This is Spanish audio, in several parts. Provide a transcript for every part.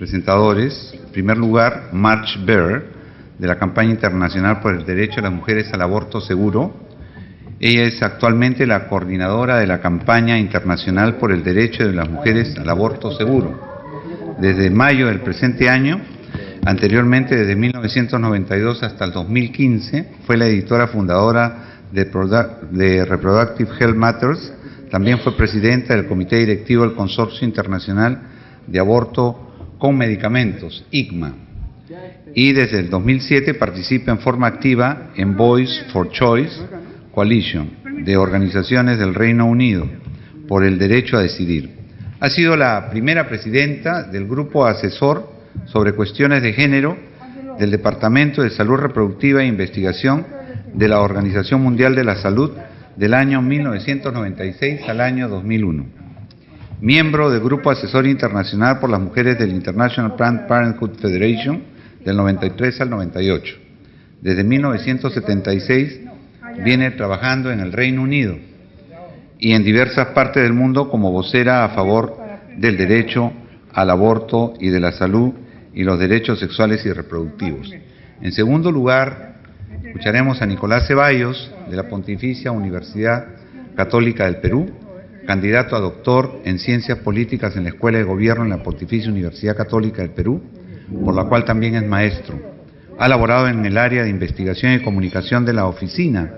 presentadores. En primer lugar, Marge Bear, de la Campaña Internacional por el Derecho de las Mujeres al Aborto Seguro. Ella es actualmente la coordinadora de la Campaña Internacional por el Derecho de las Mujeres al Aborto Seguro. Desde mayo del presente año, anteriormente desde 1992 hasta el 2015, fue la editora fundadora de Reproductive Health Matters. También fue presidenta del Comité Directivo del Consorcio Internacional de Aborto con Medicamentos, ICMA. Y desde el 2007 participa en forma activa en Voice for Choice Coalition, de organizaciones del Reino Unido, por el derecho a decidir. Ha sido la primera presidenta del Grupo Asesor sobre Cuestiones de Género del Departamento de Salud Reproductiva e Investigación de la Organización Mundial de la Salud del año 1996 al año 2001. Miembro del Grupo Asesor Internacional por las Mujeres del International Planned Parenthood Federation del 93 al 98. Desde 1976 viene trabajando en el Reino Unido y en diversas partes del mundo como vocera a favor del derecho al aborto y de la salud y los derechos sexuales y reproductivos. En segundo lugar, escucharemos a Nicolás Ceballos, de la Pontificia Universidad Católica del Perú, candidato a doctor en Ciencias Políticas en la Escuela de Gobierno en la Pontificia Universidad Católica del Perú, por la cual también es maestro. Ha laborado en el área de investigación y comunicación de la Oficina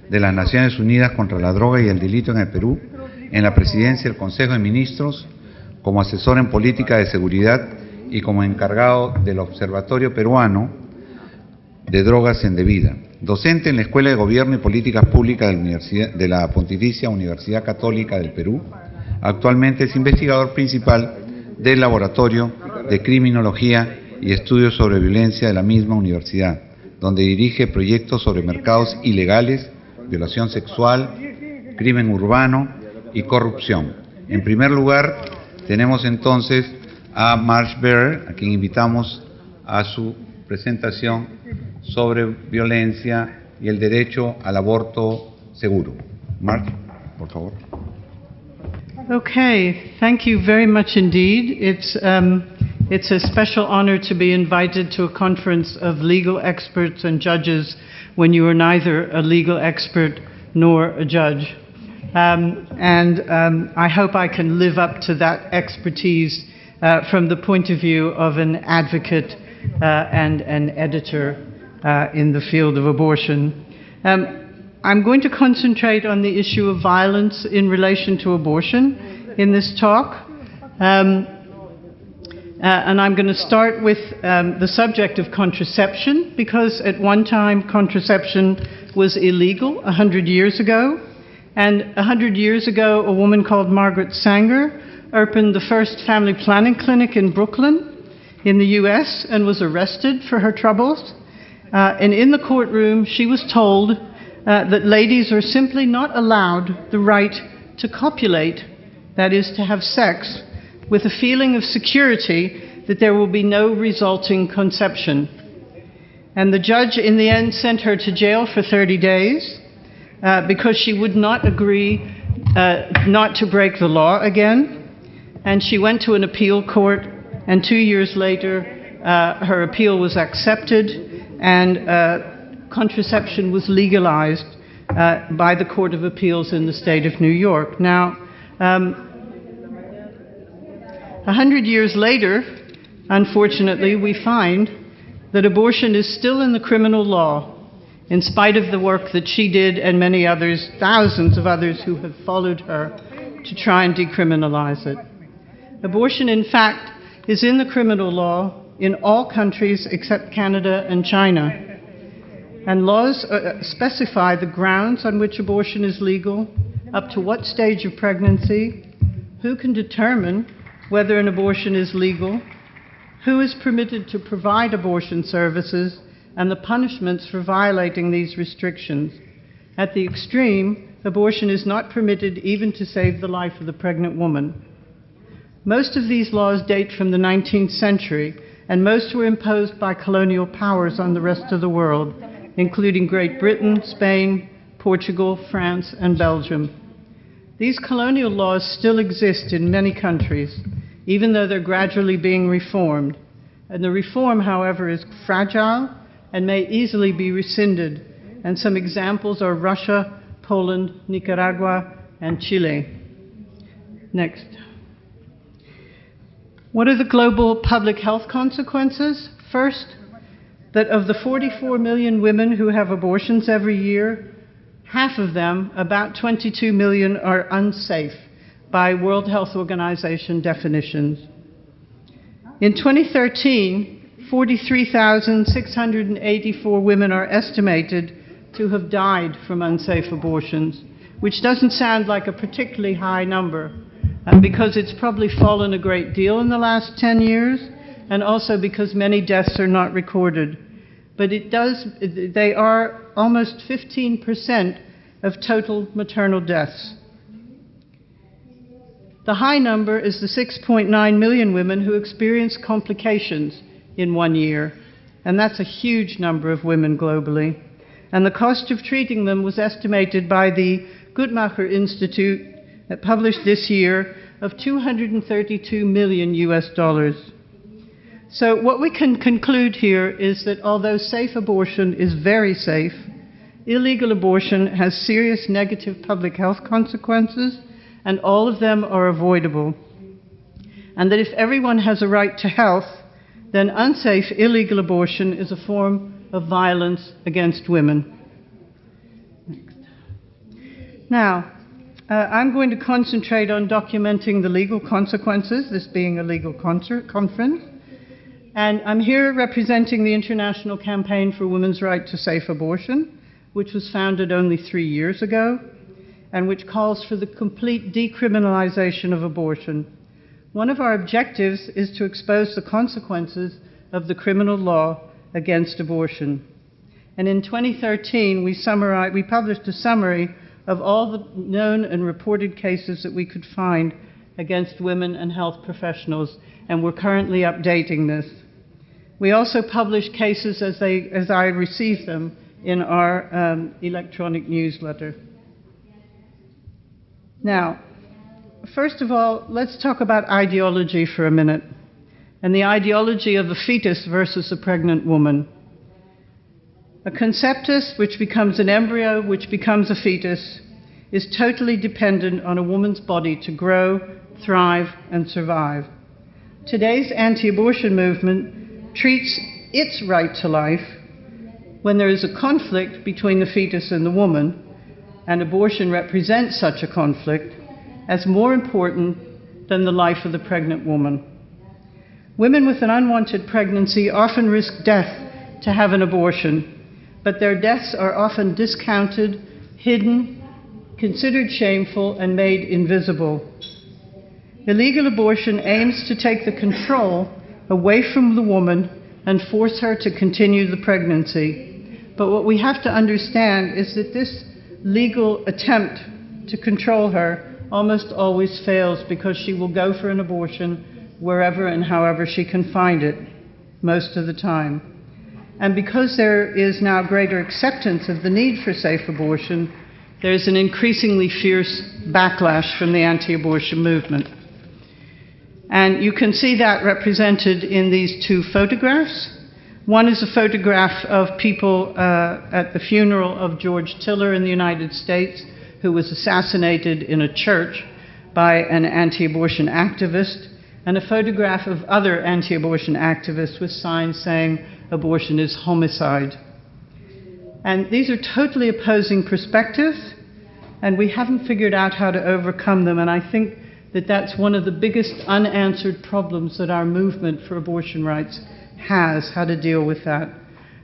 de las Naciones Unidas contra la Droga y el Delito en el Perú, en la presidencia del Consejo de Ministros, como asesor en política de seguridad y como encargado del Observatorio Peruano de Drogas en Debida. Docente en la Escuela de Gobierno y Políticas Públicas de la Pontificia Universidad Católica del Perú. Actualmente es investigador principal del Laboratorio de Criminología y Estudios sobre Violencia de la misma universidad, donde dirige proyectos sobre mercados ilegales, violación sexual, crimen urbano y corrupción. En primer lugar, tenemos entonces a Marge Bear, a quien invitamos a su presentación sobre violencia y el derecho al aborto seguro. Marge, por favor. Okay, thank you very much indeed. It's a special honor to be invited to a conference of legal experts and judges when you are neither a legal expert nor a judge. I hope I can live up to that expertise from the point of view of an advocate and an editor in the field of abortion. I'm going to concentrate on the issue of violence in relation to abortion in this talk. And I'm going to start with the subject of contraception, because at one time contraception was illegal 100 years ago. And 100 years ago, a woman called Margaret Sanger opened the first family planning clinic in Brooklyn in the US and was arrested for her troubles. And in the courtroom, she was told that ladies are simply not allowed the right to copulate, that is, to have sex, with a feeling of security that there will be no resulting conception. And the judge in the end sent her to jail for 30 days because she would not agree not to break the law again. And she went to an appeal court, and 2 years later her appeal was accepted, and contraception was legalized by the Court of Appeals in the state of New York. Now, 100 years later, unfortunately, we find that abortion is still in the criminal law, in spite of the work that she did and many others, thousands of others who have followed her to try and decriminalize it. Abortion, in fact, is in the criminal law in all countries except Canada and China. And laws specify the grounds on which abortion is legal, up to what stage of pregnancy, who can determine whether an abortion is legal, who is permitted to provide abortion services, and the punishments for violating these restrictions. At the extreme, abortion is not permitted even to save the life of the pregnant woman. Most of these laws date from the 19th century, and most were imposed by colonial powers on the rest of the world, including Great Britain, Spain, Portugal, France, and Belgium. These colonial laws still exist in many countries, even though they're gradually being reformed. And the reform, however, is fragile and may easily be rescinded. And some examples are Russia, Poland, Nicaragua, and Chile. Next. What are the global public health consequences? First, that of the 44 million women who have abortions every year, half of them, about 22 million, are unsafe by World Health Organization definitions. In 2013, 43,684 women are estimated to have died from unsafe abortions, which doesn't sound like a particularly high number, because it's probably fallen a great deal in the last 10 years, and also because many deaths are not recorded. But they are almost 15% of total maternal deaths. The high number is the 6.9 million women who experience complications in 1 year, and that's a huge number of women globally. And the cost of treating them was estimated by the Guttmacher Institute, published this year, of $232 million US. So what we can conclude here is that although safe abortion is very safe, illegal abortion has serious negative public health consequences, and all of them are avoidable. And that if everyone has a right to health, then unsafe illegal abortion is a form of violence against women. Next. Now, I'm going to concentrate on documenting the legal consequences, this being a legal conference. And I'm here representing the International Campaign for Women's Right to Safe Abortion, which was founded only 3 years ago, and which calls for the complete decriminalization of abortion. One of our objectives is to expose the consequences of the criminal law against abortion. And in 2013, we published a summary of all the known and reported cases that we could find against women and health professionals, and we're currently updating this. We also publish cases as I receive them in our electronic newsletter. Now, first of all, let's talk about ideology for a minute, and the ideology of the fetus versus a pregnant woman. A conceptus, which becomes an embryo, which becomes a fetus, is totally dependent on a woman's body to grow, thrive, and survive. Today's anti-abortion movement treats its right to life, when there is a conflict between the fetus and the woman, and abortion represents such a conflict, as more important than the life of the pregnant woman. Women with an unwanted pregnancy often risk death to have an abortion, but their deaths are often discounted, hidden, considered shameful, and made invisible. Illegal abortion aims to take the control away from the woman and force her to continue the pregnancy. But what we have to understand is that this legal attempt to control her almost always fails, because she will go for an abortion wherever and however she can find it, most of the time. And because there is now greater acceptance of the need for safe abortion, there's an increasingly fierce backlash from the anti-abortion movement. And you can see that represented in these two photographs. One is a photograph of people at the funeral of George Tiller in the United States, who was assassinated in a church by an anti-abortion activist, and a photograph of other anti-abortion activists with signs saying abortion is homicide. And these are totally opposing perspectives, and we haven't figured out how to overcome them, and I think that that's one of the biggest unanswered problems that our movement for abortion rights has, how to deal with that.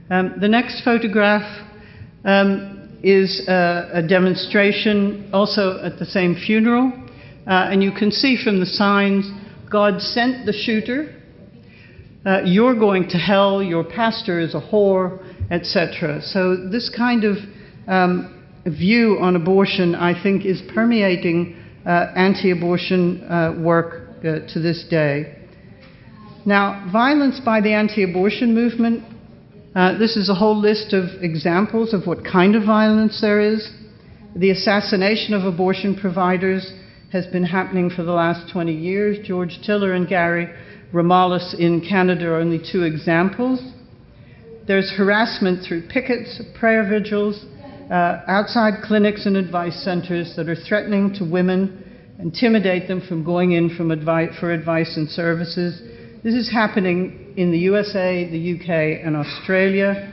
The next photograph is a demonstration also at the same funeral, and you can see from the signs, God sent the shooter, you're going to hell, your pastor is a whore, etc. So this kind of view on abortion, I think, is permeating anti-abortion work to this day. Now, violence by the anti-abortion movement, this is a whole list of examples of what kind of violence there is. The assassination of abortion providers has been happening for the last 20 years. George Tiller and Gary Romalis in Canada are only two examples. There's harassment through pickets, prayer vigils, outside clinics and advice centers that are threatening to women, intimidate them from going in for advice and services. This is happening in the USA, the UK, and Australia.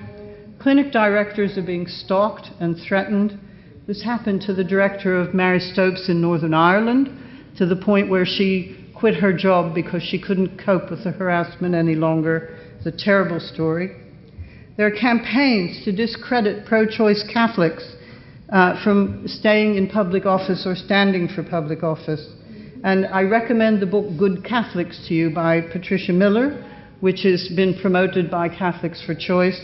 Clinic directors are being stalked and threatened. This happened to the director of Mary Stopes in Northern Ireland, to the point where she quit her job because she couldn't cope with the harassment any longer. It's a terrible story. There are campaigns to discredit pro-choice Catholics from staying in public office or standing for public office. And I recommend the book Good Catholics to you by Patricia Miller, which has been promoted by Catholics for Choice,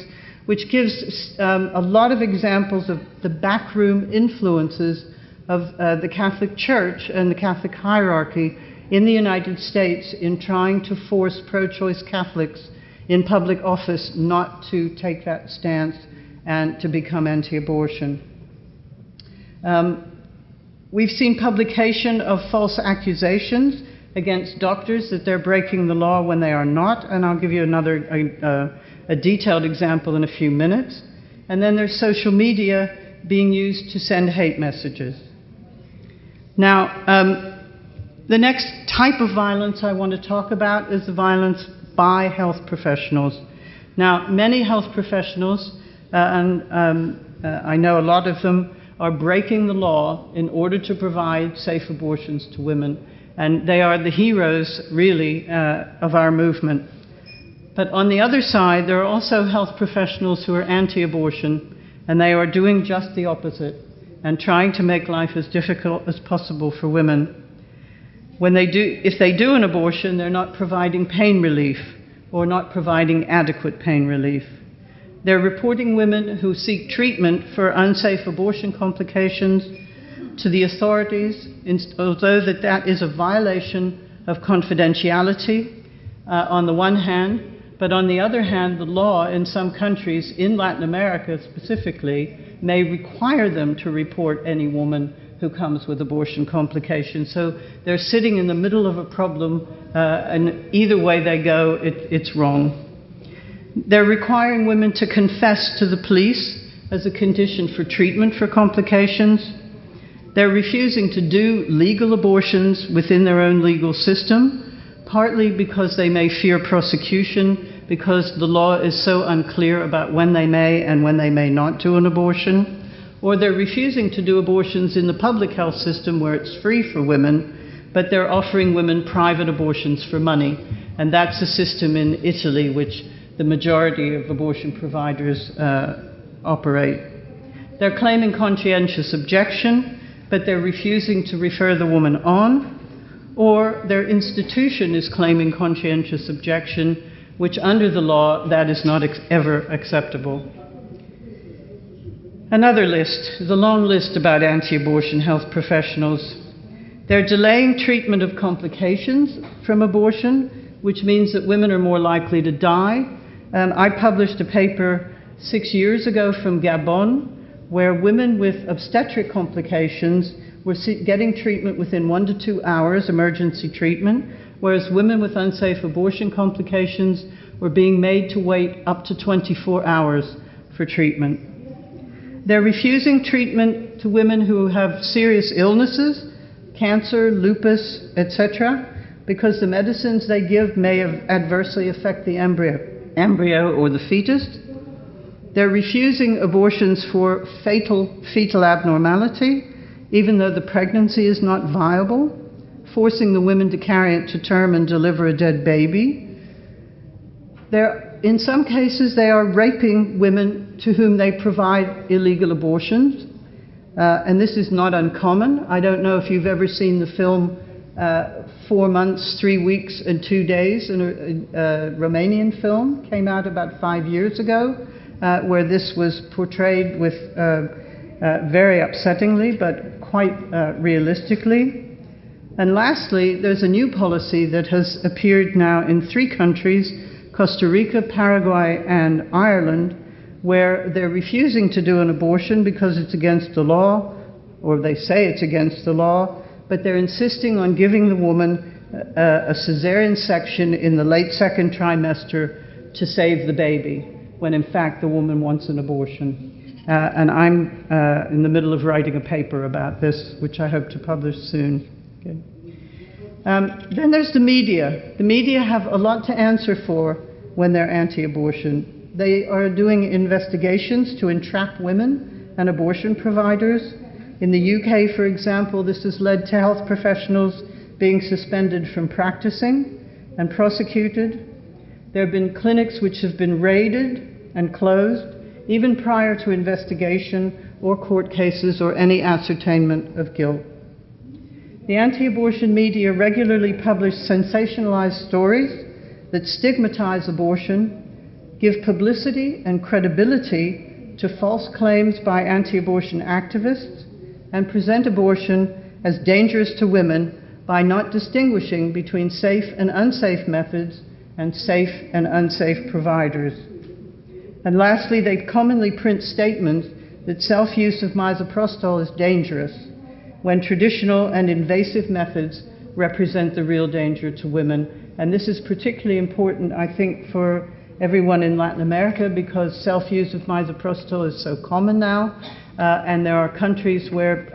which gives a lot of examples of the backroom influences of the Catholic Church and the Catholic hierarchy in the United States in trying to force pro-choice Catholics in public office not to take that stance and to become anti-abortion. We've seen publication of false accusations against doctors that they're breaking the law when they are not, and I'll give you a detailed example in a few minutes. And then there's social media being used to send hate messages. Now, the next type of violence I want to talk about is the violence by health professionals. Now, many health professionals, I know a lot of them, are breaking the law in order to provide safe abortions to women. And they are the heroes, really, of our movement. But on the other side, there are also health professionals who are anti-abortion, and they are doing just the opposite and trying to make life as difficult as possible for women. If they do an abortion, they're not providing pain relief or not providing adequate pain relief. They're reporting women who seek treatment for unsafe abortion complications to the authorities, although that is a violation of confidentiality on the one hand, but on the other hand, the law in some countries, in Latin America specifically, may require them to report any woman who comes with abortion complications. So they're sitting in the middle of a problem, and either way they go, it's wrong. They're requiring women to confess to the police as a condition for treatment for complications. They're refusing to do legal abortions within their own legal system, partly because they may fear prosecution, because the law is so unclear about when they may and when they may not do an abortion. Or they're refusing to do abortions in the public health system where it's free for women, but they're offering women private abortions for money. And that's a system in Italy which the majority of abortion providers operate. They're claiming conscientious objection, but they're refusing to refer the woman on, or their institution is claiming conscientious objection, which under the law, that is not ever acceptable. Another list, the long list about anti-abortion health professionals. They're delaying treatment of complications from abortion, which means that women are more likely to die. I published a paper 6 years ago from Gabon, where women with obstetric complications were getting treatment within 1 to 2 hours, emergency treatment, whereas women with unsafe abortion complications were being made to wait up to 24 hours for treatment. They're refusing treatment to women who have serious illnesses, cancer, lupus, etc., because the medicines they give may adversely affect the embryo or the fetus. They're refusing abortions for fetal abnormality, even though the pregnancy is not viable, forcing the women to carry it to term and deliver a dead baby. In some cases, they are raping women to whom they provide illegal abortions, and this is not uncommon. I don't know if you've ever seen the film 4 months, 3 weeks, and 2 days, a Romanian film, came out about 5 years ago, where this was portrayed with very upsettingly, but quite realistically. And lastly, there's a new policy that has appeared now in 3 countries, Costa Rica, Paraguay, and Ireland, where they're refusing to do an abortion because it's against the law, or they say it's against the law, but they're insisting on giving the woman a cesarean section in the late second trimester to save the baby, when in fact the woman wants an abortion. And I'm in the middle of writing a paper about this, which I hope to publish soon. Okay. Then there's the media. The media have a lot to answer for when they're anti-abortion. They are doing investigations to entrap women and abortion providers. In the UK, for example, this has led to health professionals being suspended from practicing and prosecuted. There have been clinics which have been raided and closed, even prior to investigation or court cases or any ascertainment of guilt. The anti-abortion media regularly publish sensationalized stories that stigmatize abortion, give publicity and credibility to false claims by anti-abortion activists, and present abortion as dangerous to women by not distinguishing between safe and unsafe methods and safe and unsafe providers. And lastly, they commonly print statements that self-use of misoprostol is dangerous, when traditional and invasive methods represent the real danger to women. And this is particularly important, I think, for everyone in Latin America, because self-use of misoprostol is so common now, and there are countries where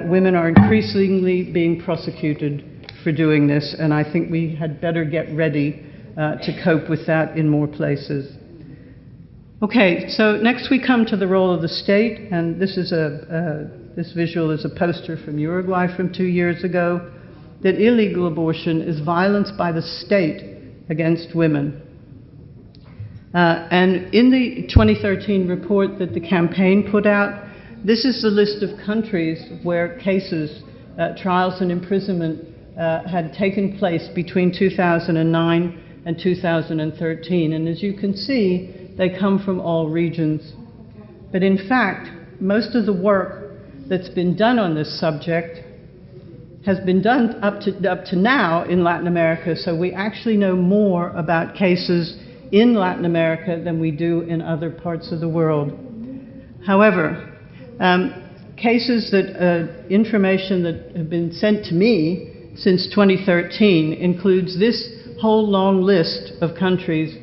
women are increasingly being prosecuted for doing this, and I think we had better get ready to cope with that in more places. Okay, so next we come to the role of the state, and this is this visual is a poster from Uruguay from 2 years ago, that illegal abortion is violence by the state against women. And in the 2013 report that the campaign put out, this is the list of countries where cases, trials and imprisonment had taken place between 2009 and 2013. And as you can see, they come from all regions. But in fact, most of the work that's been done on this subject has been done up to now in Latin America, so we actually know more about cases in Latin America than we do in other parts of the world. However, cases that, information that have been sent to me since 2013 includes this whole long list of countries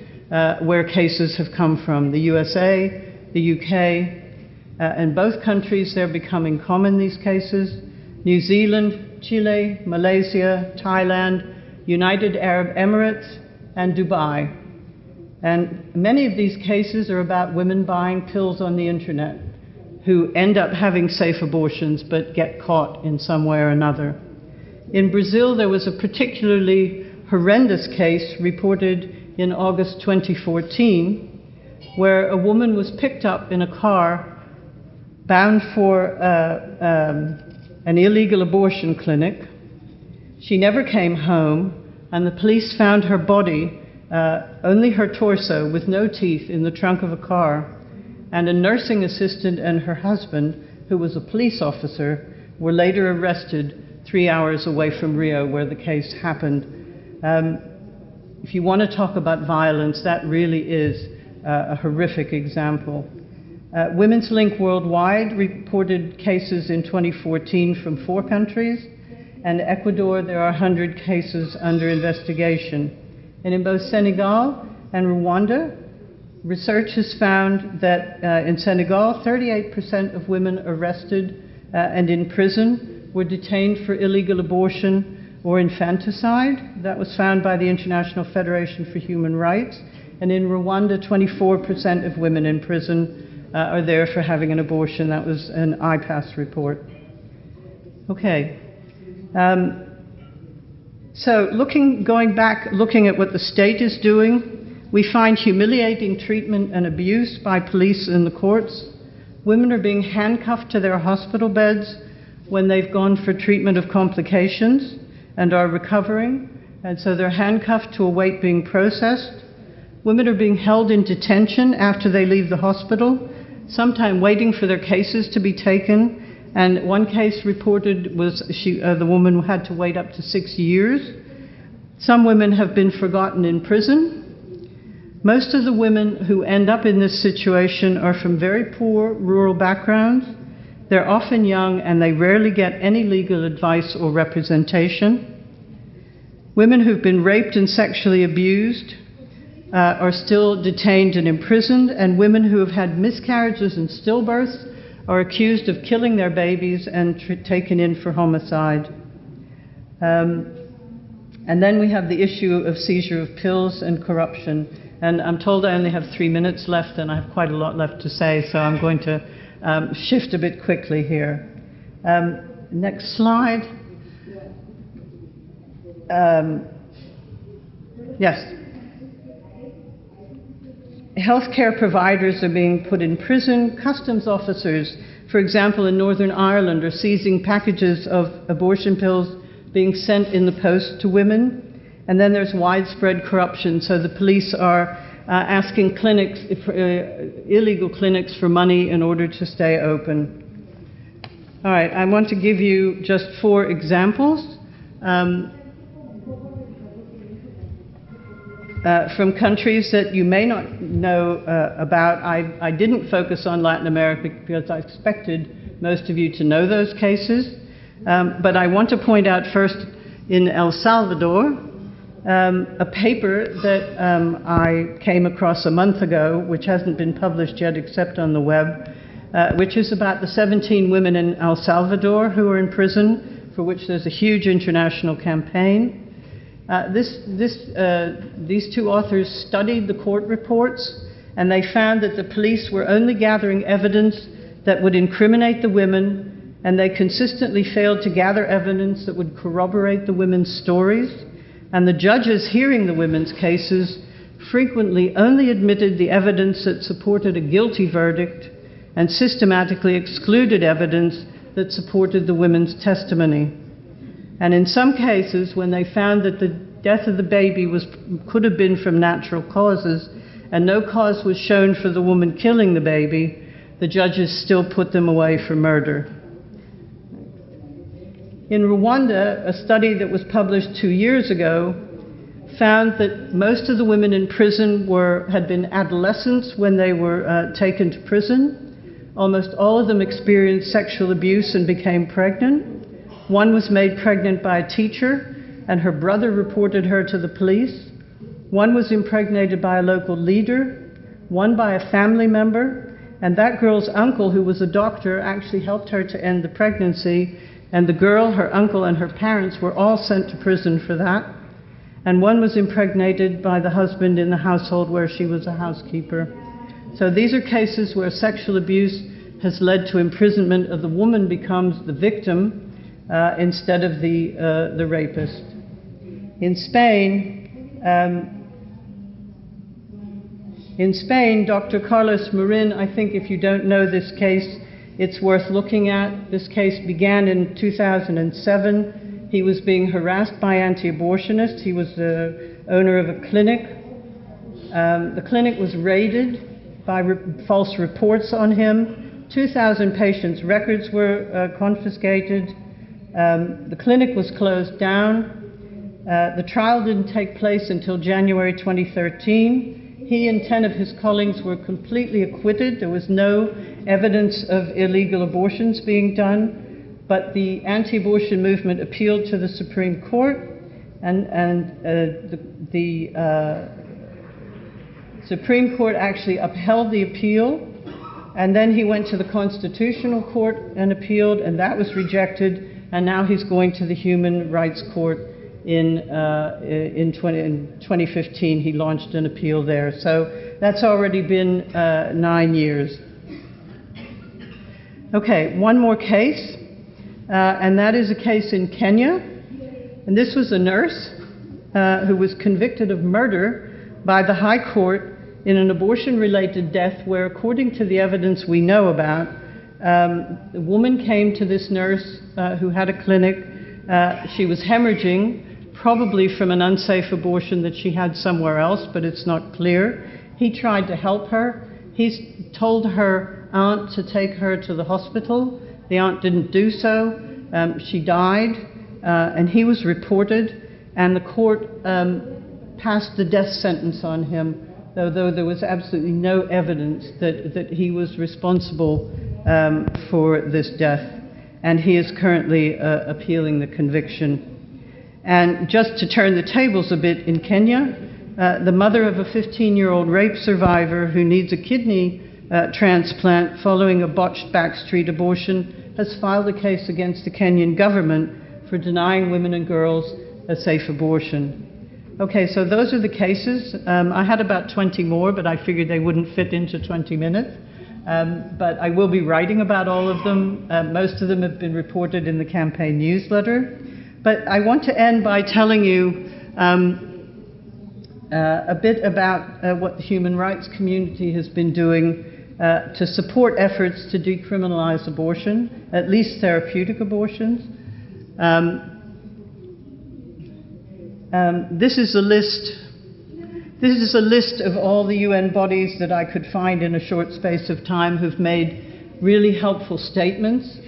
where cases have come from: the USA, the UK, and both countries they're becoming common, these cases: New Zealand, Chile, Malaysia, Thailand, United Arab Emirates, and Dubai. And many of these cases are about women buying pills on the internet who end up having safe abortions but get caught in some way or another. In Brazil, there was a particularly horrendous case reported in August 2014, where a woman was picked up in a car bound for an illegal abortion clinic. She never came home, and the police found her body, only her torso with no teeth, in the trunk of a car. And a nursing assistant and her husband, who was a police officer, were later arrested 3 hours away from Rio, where the case happened. If you want to talk about violence, that really is a horrific example. Women's Link Worldwide reported cases in 2014 from 4 countries, and Ecuador, there are 100 cases under investigation. And in both Senegal and Rwanda, research has found that in Senegal, 38% of women arrested and in prison were detained for illegal abortion or infanticide. That was found by the International Federation for Human Rights. And in Rwanda, 24% of women in prison are there for having an abortion. That was an IPAS report. Okay. So going back, looking at what the state is doing, we find humiliating treatment and abuse by police in the courts. Women are being handcuffed to their hospital beds when they've gone for treatment of complications and are recovering, and so they're handcuffed to await being processed. Women are being held in detention after they leave the hospital, sometimes waiting for their cases to be taken. And one case reported was the woman had to wait up to 6 years. Some women have been forgotten in prison. Most of the women who end up in this situation are from very poor rural backgrounds, They're often young and they rarely get any legal advice or representation. Women who've been raped and sexually abused are still detained and imprisoned, and women who have had miscarriages and stillbirths are accused of killing their babies and taken in for homicide. And then we have the issue of seizure of pills and corruption. And I'm told I only have 3 minutes left, and I have quite a lot left to say, so I'm going to shift a bit quickly here. Next slide. Yes. Healthcare providers are being put in prison. Customs officers, for example, in Northern Ireland, are seizing packages of abortion pills being sent in the post to women. And then there's widespread corruption. So the police are asking clinics, illegal clinics, for money in order to stay open. All right, I want to give you just 4 examples from countries that you may not know about. I didn't focus on Latin America because I expected most of you to know those cases. But I want to point out first in El Salvador, a paper that I came across a month ago, which hasn't been published yet except on the web, which is about the 17 women in El Salvador who are in prison, for which there's a huge international campaign. These 2 authors studied the court reports, and they found that the police were only gathering evidence that would incriminate the women, and they consistently failed to gather evidence that would corroborate the women's stories. And the judges hearing the women's cases frequently only admitted the evidence that supported a guilty verdict and systematically excluded evidence that supported the women's testimony. And in some cases, when they found that the death of the baby could have been from natural causes and no cause was shown for the woman killing the baby, the judges still put them away for murder. In Rwanda, a study that was published 2 years ago found that most of the women in prison had been adolescents when they were taken to prison. Almost all of them experienced sexual abuse and became pregnant. One was made pregnant by a teacher, and her brother reported her to the police. One was impregnated by a local leader, one by a family member, and that girl's uncle, who was a doctor, actually helped her to end the pregnancy. And the girl, her uncle, and her parents were all sent to prison for that. And one was impregnated by the husband in the household where she was a housekeeper. So these are cases where sexual abuse has led to imprisonment of the woman becomes the victim instead of the rapist. In Spain, Dr. Carlos Marin, I think if you don't know this case, it's worth looking at. This case began in 2007. He was being harassed by anti-abortionists. He was the owner of a clinic. The clinic was raided by false reports on him. 2,000 patients' records were confiscated. The clinic was closed down. The trial didn't take place until January 2013. He and 10 of his colleagues were completely acquitted. There was no evidence of illegal abortions being done, but the anti-abortion movement appealed to the Supreme Court, and the Supreme Court actually upheld the appeal, and then he went to the Constitutional Court and appealed, and that was rejected, and now he's going to the Human Rights Court. In 2015, he launched an appeal there. So that's already been 9 years. Okay, one more case, and that is a case in Kenya. And this was a nurse who was convicted of murder by the High Court in an abortion-related death where, according to the evidence we know about, the woman came to this nurse who had a clinic. She was hemorrhaging, probably from an unsafe abortion that she had somewhere else, but it's not clear. He tried to help her. He told her aunt to take her to the hospital. The aunt didn't do so. She died, and he was reported, and the court passed the death sentence on him, though there was absolutely no evidence that he was responsible for this death, and he is currently appealing the conviction. And just to turn the tables a bit, in Kenya, the mother of a 15-year-old rape survivor who needs a kidney transplant following a botched backstreet abortion has filed a case against the Kenyan government for denying women and girls a safe abortion. Okay, so those are the cases. I had about 20 more, but I figured they wouldn't fit into 20 minutes. But I will be writing about all of them. Most of them have been reported in the campaign newsletter. But I want to end by telling you a bit about what the human rights community has been doing to support efforts to decriminalize abortion, at least therapeutic abortions. This is a list. This is a list of all the UN bodies that I could find in a short space of time who've made really helpful statements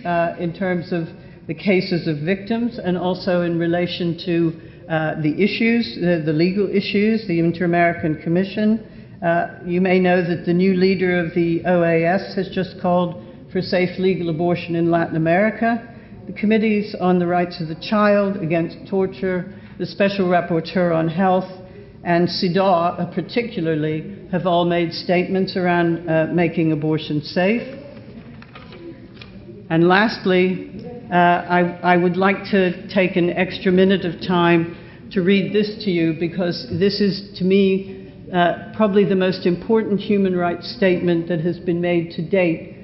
in terms of the cases of victims and also in relation to the issues, the legal issues, the Inter-American Commission. You may know that the new leader of the OAS has just called for safe legal abortion in Latin America. The committees on the rights of the child, against torture, the Special Rapporteur on Health, and CEDAW particularly have all made statements around making abortion safe. And lastly, I would like to take an extra minute of time to read this to you, because this is, to me, probably the most important human rights statement that has been made to date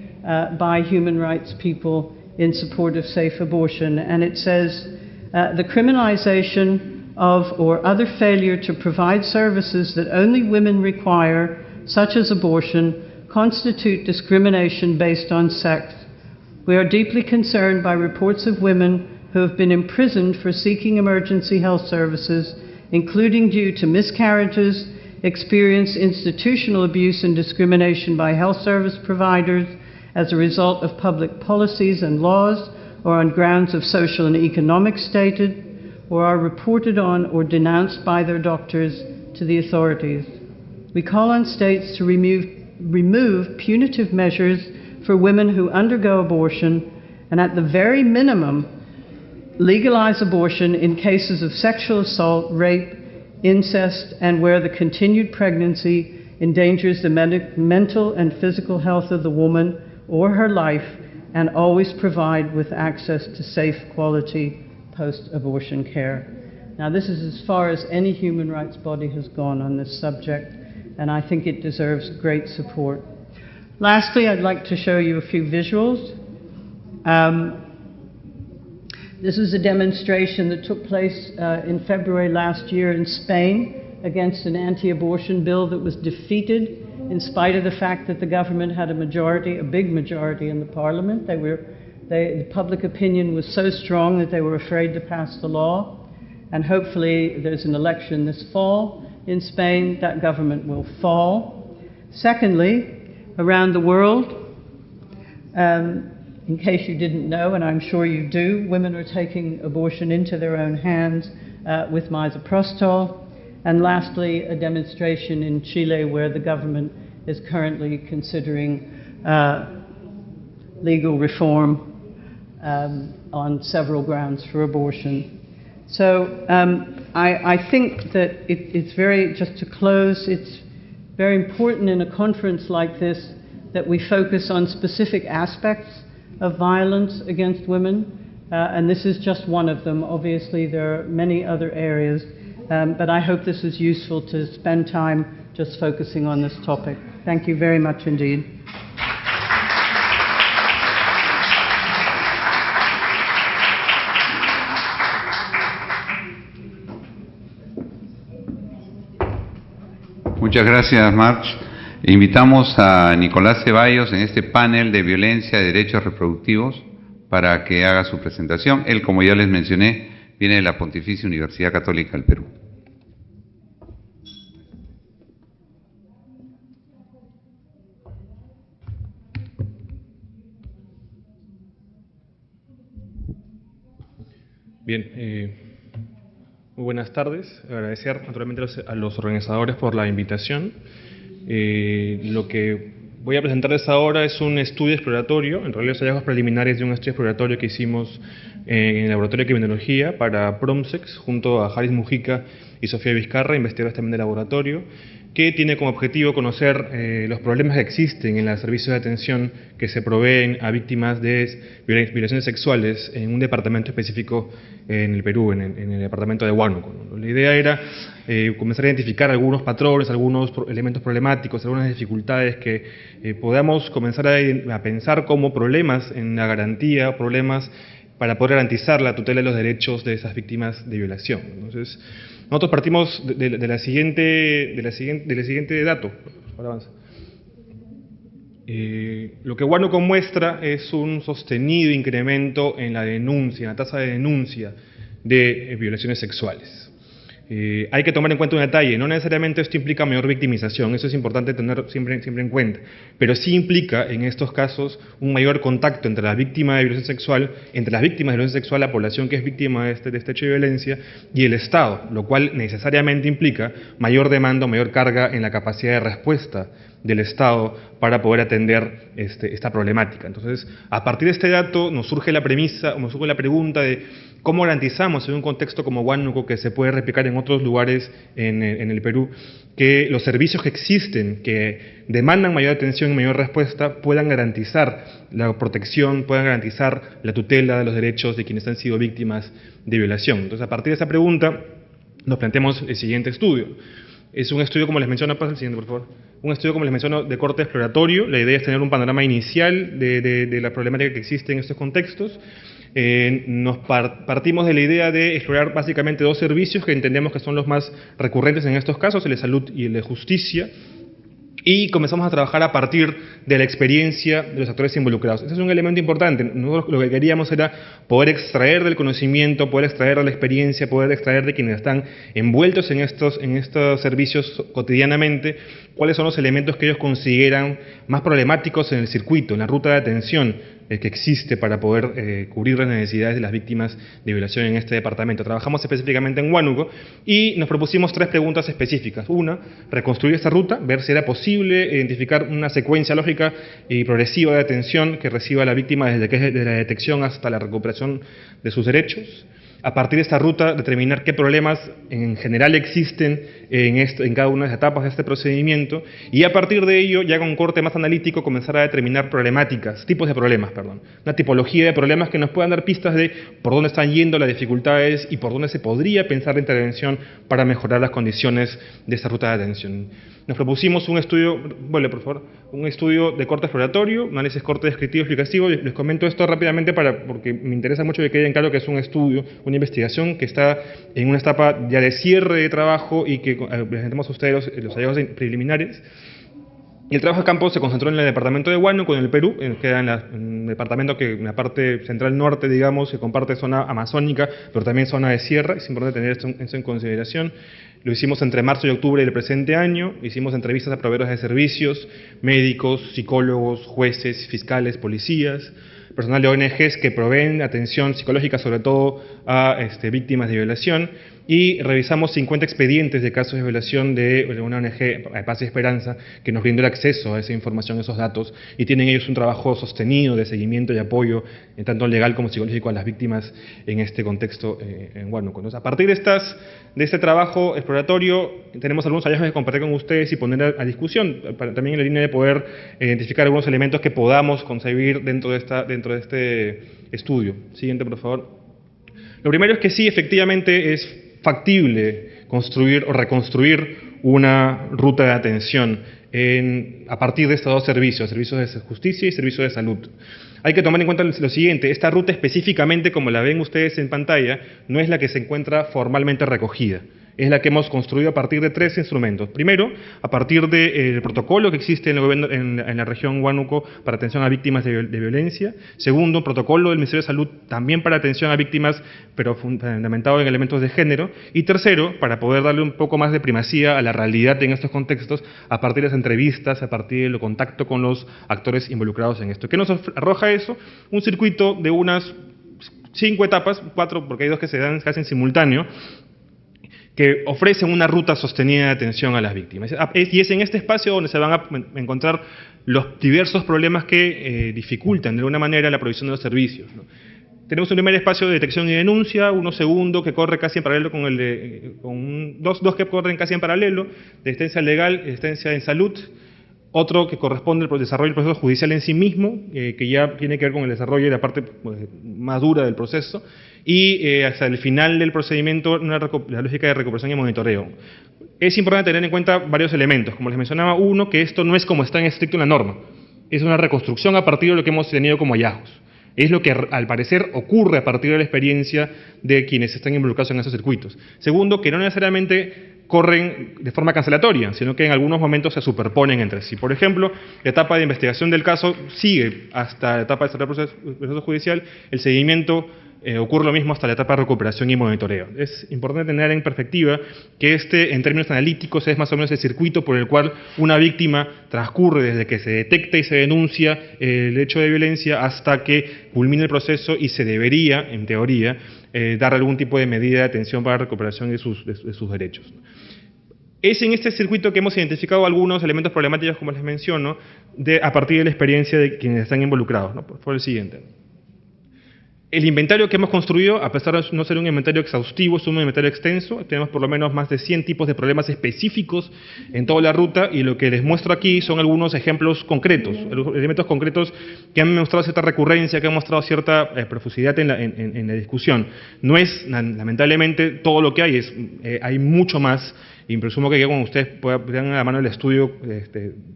by human rights people in support of safe abortion. And it says, the criminalization of or other failure to provide services that only women require, such as abortion, constitute discrimination based on sex. We are deeply concerned by reports of women who have been imprisoned for seeking emergency health services, including due to miscarriages, experience institutional abuse and discrimination by health service providers as a result of public policies and laws, or on grounds of social and economic status, or are reported on or denounced by their doctors to the authorities. We call on states to remove punitive measures for women who undergo abortion, and at the very minimum, legalize abortion in cases of sexual assault, rape, incest, and where the continued pregnancy endangers the mental and physical health of the woman or her life, and always provide with access to safe, quality post-abortion care. Now, this is as far as any human rights body has gone on this subject, and I think it deserves great support. Lastly, I'd like to show you a few visuals. This is a demonstration that took place in February last year in Spain against an anti-abortion bill that was defeated in spite of the fact that the government had a majority, a big majority in the parliament. The public opinion was so strong that they were afraid to pass the law. And hopefully there's an election this fall in Spain, that government will fall. Secondly, around the world, in case you didn't know, and I'm sure you do, women are taking abortion into their own hands with misoprostol. And lastly, a demonstration in Chile where the government is currently considering legal reform on several grounds for abortion. So I think that it's very, just to close, it's very important in a conference like this that we focus on specific aspects of violence against women, and this is just one of them. Obviously, there are many other areas, but I hope this is useful to spend time just focusing on this topic. Thank you very much indeed. Muchas gracias, March. Invitamos a Nicolás Ceballos en este panel de violencia de derechos reproductivos para que haga su presentación. Él, como ya les mencioné, viene de la Pontificia Universidad Católica del Perú. Bien, muy buenas tardes. Agradecer naturalmente a los organizadores por la invitación. Lo que voy a presentarles ahora es un estudio exploratorio, en realidad los hallazgos preliminares de un estudio exploratorio que hicimos en el Laboratorio de Criminología para PROMSEX, junto a Haris Mujica y Sofía Vizcarra, investigadores también del laboratorio, que tiene como objetivo conocer los problemas que existen en los servicios de atención que se proveen a víctimas de violaciones sexuales en un departamento específico en el Perú, en el departamento de Huánuco, ¿no? La idea era comenzar a identificar algunos patrones, algunos elementos problemáticos, algunas dificultades que podamos comenzar a pensar como problemas en la garantía, problemas para poder garantizar la tutela de los derechos de esas víctimas de violación. Entonces, nosotros partimos del siguiente dato. Ahora avanza. Lo que Huánuco muestra es un sostenido incremento en la denuncia, en la tasa de denuncia de violaciones sexuales. Hay que tomar en cuenta un detalle, no necesariamente esto implica mayor victimización, eso es importante tener siempre en cuenta, pero sí implica en estos casos un mayor contacto entre la víctima de violencia sexual, entre las víctimas de violencia sexual, la población que es víctima de este hecho de violencia, y el Estado, lo cual necesariamente implica mayor demanda, mayor carga en la capacidad de respuesta del Estado para poder atender esta problemática. Entonces, a partir de este dato nos surge la premisa, nos surge la pregunta de cómo garantizamos en un contexto como Huánuco, que se puede replicar en otros lugares en el Perú, que los servicios que existen, que demandan mayor atención y mayor respuesta, puedan garantizar la protección, puedan garantizar la tutela de los derechos de quienes han sido víctimas de violación. Entonces, a partir de esa pregunta, nos planteamos el siguiente estudio. Es un estudio, como les menciono, pasa el siguiente, por favor. Un estudio, como les menciono, de corte exploratorio. La idea es tener un panorama inicial de la problemática que existe en estos contextos. Partimos de la idea de explorar básicamente dos servicios que entendemos que son los más recurrentes en estos casos, el de salud y el de justicia. Y comenzamos a trabajar a partir de la experiencia de los actores involucrados. Ese es un elemento importante. Nosotros lo que queríamos era poder extraer del conocimiento, poder extraer de la experiencia, poder extraer de quienes están envueltos en estos servicios cotidianamente, cuáles son los elementos que ellos consideran más problemáticos en el circuito, en la ruta de atención que existe para poder cubrir las necesidades de las víctimas de violación en este departamento. Trabajamos específicamente en Huánuco y nos propusimos 3 preguntas específicas. Una, reconstruir esta ruta, ver si era posible identificar una secuencia lógica y progresiva de atención que reciba la víctima desde la detección hasta la recuperación de sus derechos. A partir de esta ruta, determinar qué problemas en general existen en cada una de las etapas de este procedimiento, y a partir de ello, ya con un corte más analítico, comenzar a determinar tipos de problemas, una tipología de problemas que nos puedan dar pistas de por dónde están yendo las dificultades y por dónde se podría pensar la intervención para mejorar las condiciones de esta ruta de atención. Nos propusimos un estudio, por favor, un estudio de corte exploratorio, análisis corte descriptivo explicativo. Les comento esto rápidamente porque me interesa mucho que quede en claro que es un estudio, una investigación que está en una etapa ya de cierre de trabajo y que presentamos a ustedes los hallazgos preliminares. Y el trabajo de campo se concentró en el departamento de Huánuco, en el Perú, queda en el departamento que en la parte central norte, digamos, que comparte zona amazónica, pero también zona de sierra. Es importante tener eso en consideración. Lo hicimos entre marzo y octubre del presente año. Hicimos entrevistas a proveedores de servicios, médicos, psicólogos, jueces, fiscales, policías, personal de ONGs que proveen atención psicológica sobre todo a víctimas de violación, y revisamos 50 expedientes de casos de violación de una ONG, Paz y Esperanza, que nos brindó el acceso a esa información, a esos datos, y tienen ellos un trabajo sostenido de seguimiento y apoyo, tanto legal como psicológico, a las víctimas en este contexto en Huánuco. Entonces, a partir de este trabajo exploratorio, tenemos algunos hallazgos que compartir con ustedes y poner a discusión, también en la línea de poder identificar algunos elementos que podamos concebir dentro de este estudio. Siguiente, por favor. Lo primero es que sí, efectivamente, es factible construir o reconstruir una ruta de atención a partir de estos dos servicios de justicia y servicios de salud. Hay que tomar en cuenta lo siguiente: esta ruta específicamente, como la ven ustedes en pantalla, no es la que se encuentra formalmente recogida. Es la que hemos construido a partir de 3 instrumentos. Primero, a partir del protocolo que existe en el gobierno, en la región Huánuco para atención a víctimas de violencia. Segundo, un protocolo del Ministerio de Salud también para atención a víctimas, pero fundamentado en elementos de género. Y tercero, para poder darle un poco más de primacía a la realidad en estos contextos, a partir de las entrevistas, a partir del contacto con los actores involucrados en esto. ¿Qué nos arroja eso? Un circuito de unas 5 etapas, 4 porque hay 2 que se dan casi en simultáneo, que ofrecen una ruta sostenida de atención a las víctimas. Y es en este espacio donde se van a encontrar los diversos problemas que dificultan de alguna manera la provisión de los servicios, ¿no? Tenemos un primer espacio de detección y denuncia, uno segundo que corre casi en paralelo con el de, dos que corren casi en paralelo, de asistencia legal, asistencia en salud, otro que corresponde al desarrollo del proceso judicial en sí mismo, que ya tiene que ver con el desarrollo de la parte más dura del proceso, y hasta el final del procedimiento la lógica de recuperación y monitoreo. Es importante tener en cuenta varios elementos, como les mencionaba, uno, que esto no es como está en estricto en la norma, es una reconstrucción a partir de lo que hemos tenido como hallazgos. Es lo que al parecer ocurre a partir de la experiencia de quienes están involucrados en esos circuitos. Segundo, que no necesariamente corren de forma cancelatoria, sino que en algunos momentos se superponen entre sí. Por ejemplo, la etapa de investigación del caso sigue hasta la etapa de desarrollo del proceso judicial, el seguimiento ocurre lo mismo hasta la etapa de recuperación y monitoreo. Es importante tener en perspectiva que en términos analíticos, es más o menos el circuito por el cual una víctima transcurre desde que se detecta y se denuncia el hecho de violencia hasta que culmina el proceso y se debería, en teoría, dar algún tipo de medida de atención para la recuperación de sus derechos. Es en este circuito que hemos identificado algunos elementos problemáticos, como les menciono, a partir de la experiencia de quienes están involucrados, ¿no? Por favor, el siguiente. El inventario que hemos construido, a pesar de no ser un inventario exhaustivo, es un inventario extenso. Tenemos por lo menos más de 100 tipos de problemas específicos en toda la ruta, y lo que les muestro aquí son algunos ejemplos concretos, elementos concretos que han mostrado cierta recurrencia, que han mostrado cierta profusidad en la discusión. No es, lamentablemente, todo lo que hay, hay mucho más, y presumo que ya cuando ustedes tengan a la mano el estudio,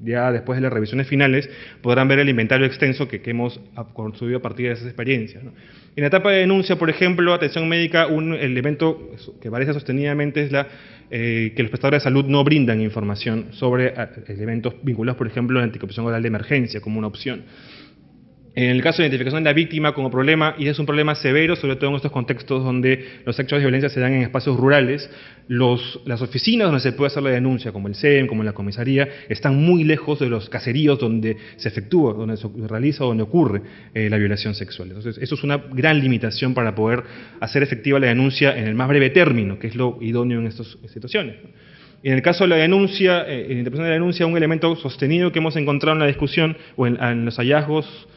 ya después de las revisiones finales, podrán ver el inventario extenso que hemos construido a partir de esas experiencias, ¿no? En la etapa de denuncia, por ejemplo, atención médica, un elemento que aparece sostenidamente es que los prestadores de salud no brindan información sobre elementos vinculados, por ejemplo, a la anticoncepción oral de emergencia como una opción. En el caso de identificación de la víctima como problema, y es un problema severo, sobre todo en estos contextos donde los hechos de violencia se dan en espacios rurales, las oficinas donde se puede hacer la denuncia, como el CEM, como la comisaría, están muy lejos de los caseríos donde se efectúa, donde se realiza o donde ocurre la violación sexual. Entonces, eso es una gran limitación para poder hacer efectiva la denuncia en el más breve término, que es lo idóneo en estas situaciones. En el caso de la denuncia, en la interpretación de la denuncia, un elemento sostenido que hemos encontrado en la discusión o en los hallazgos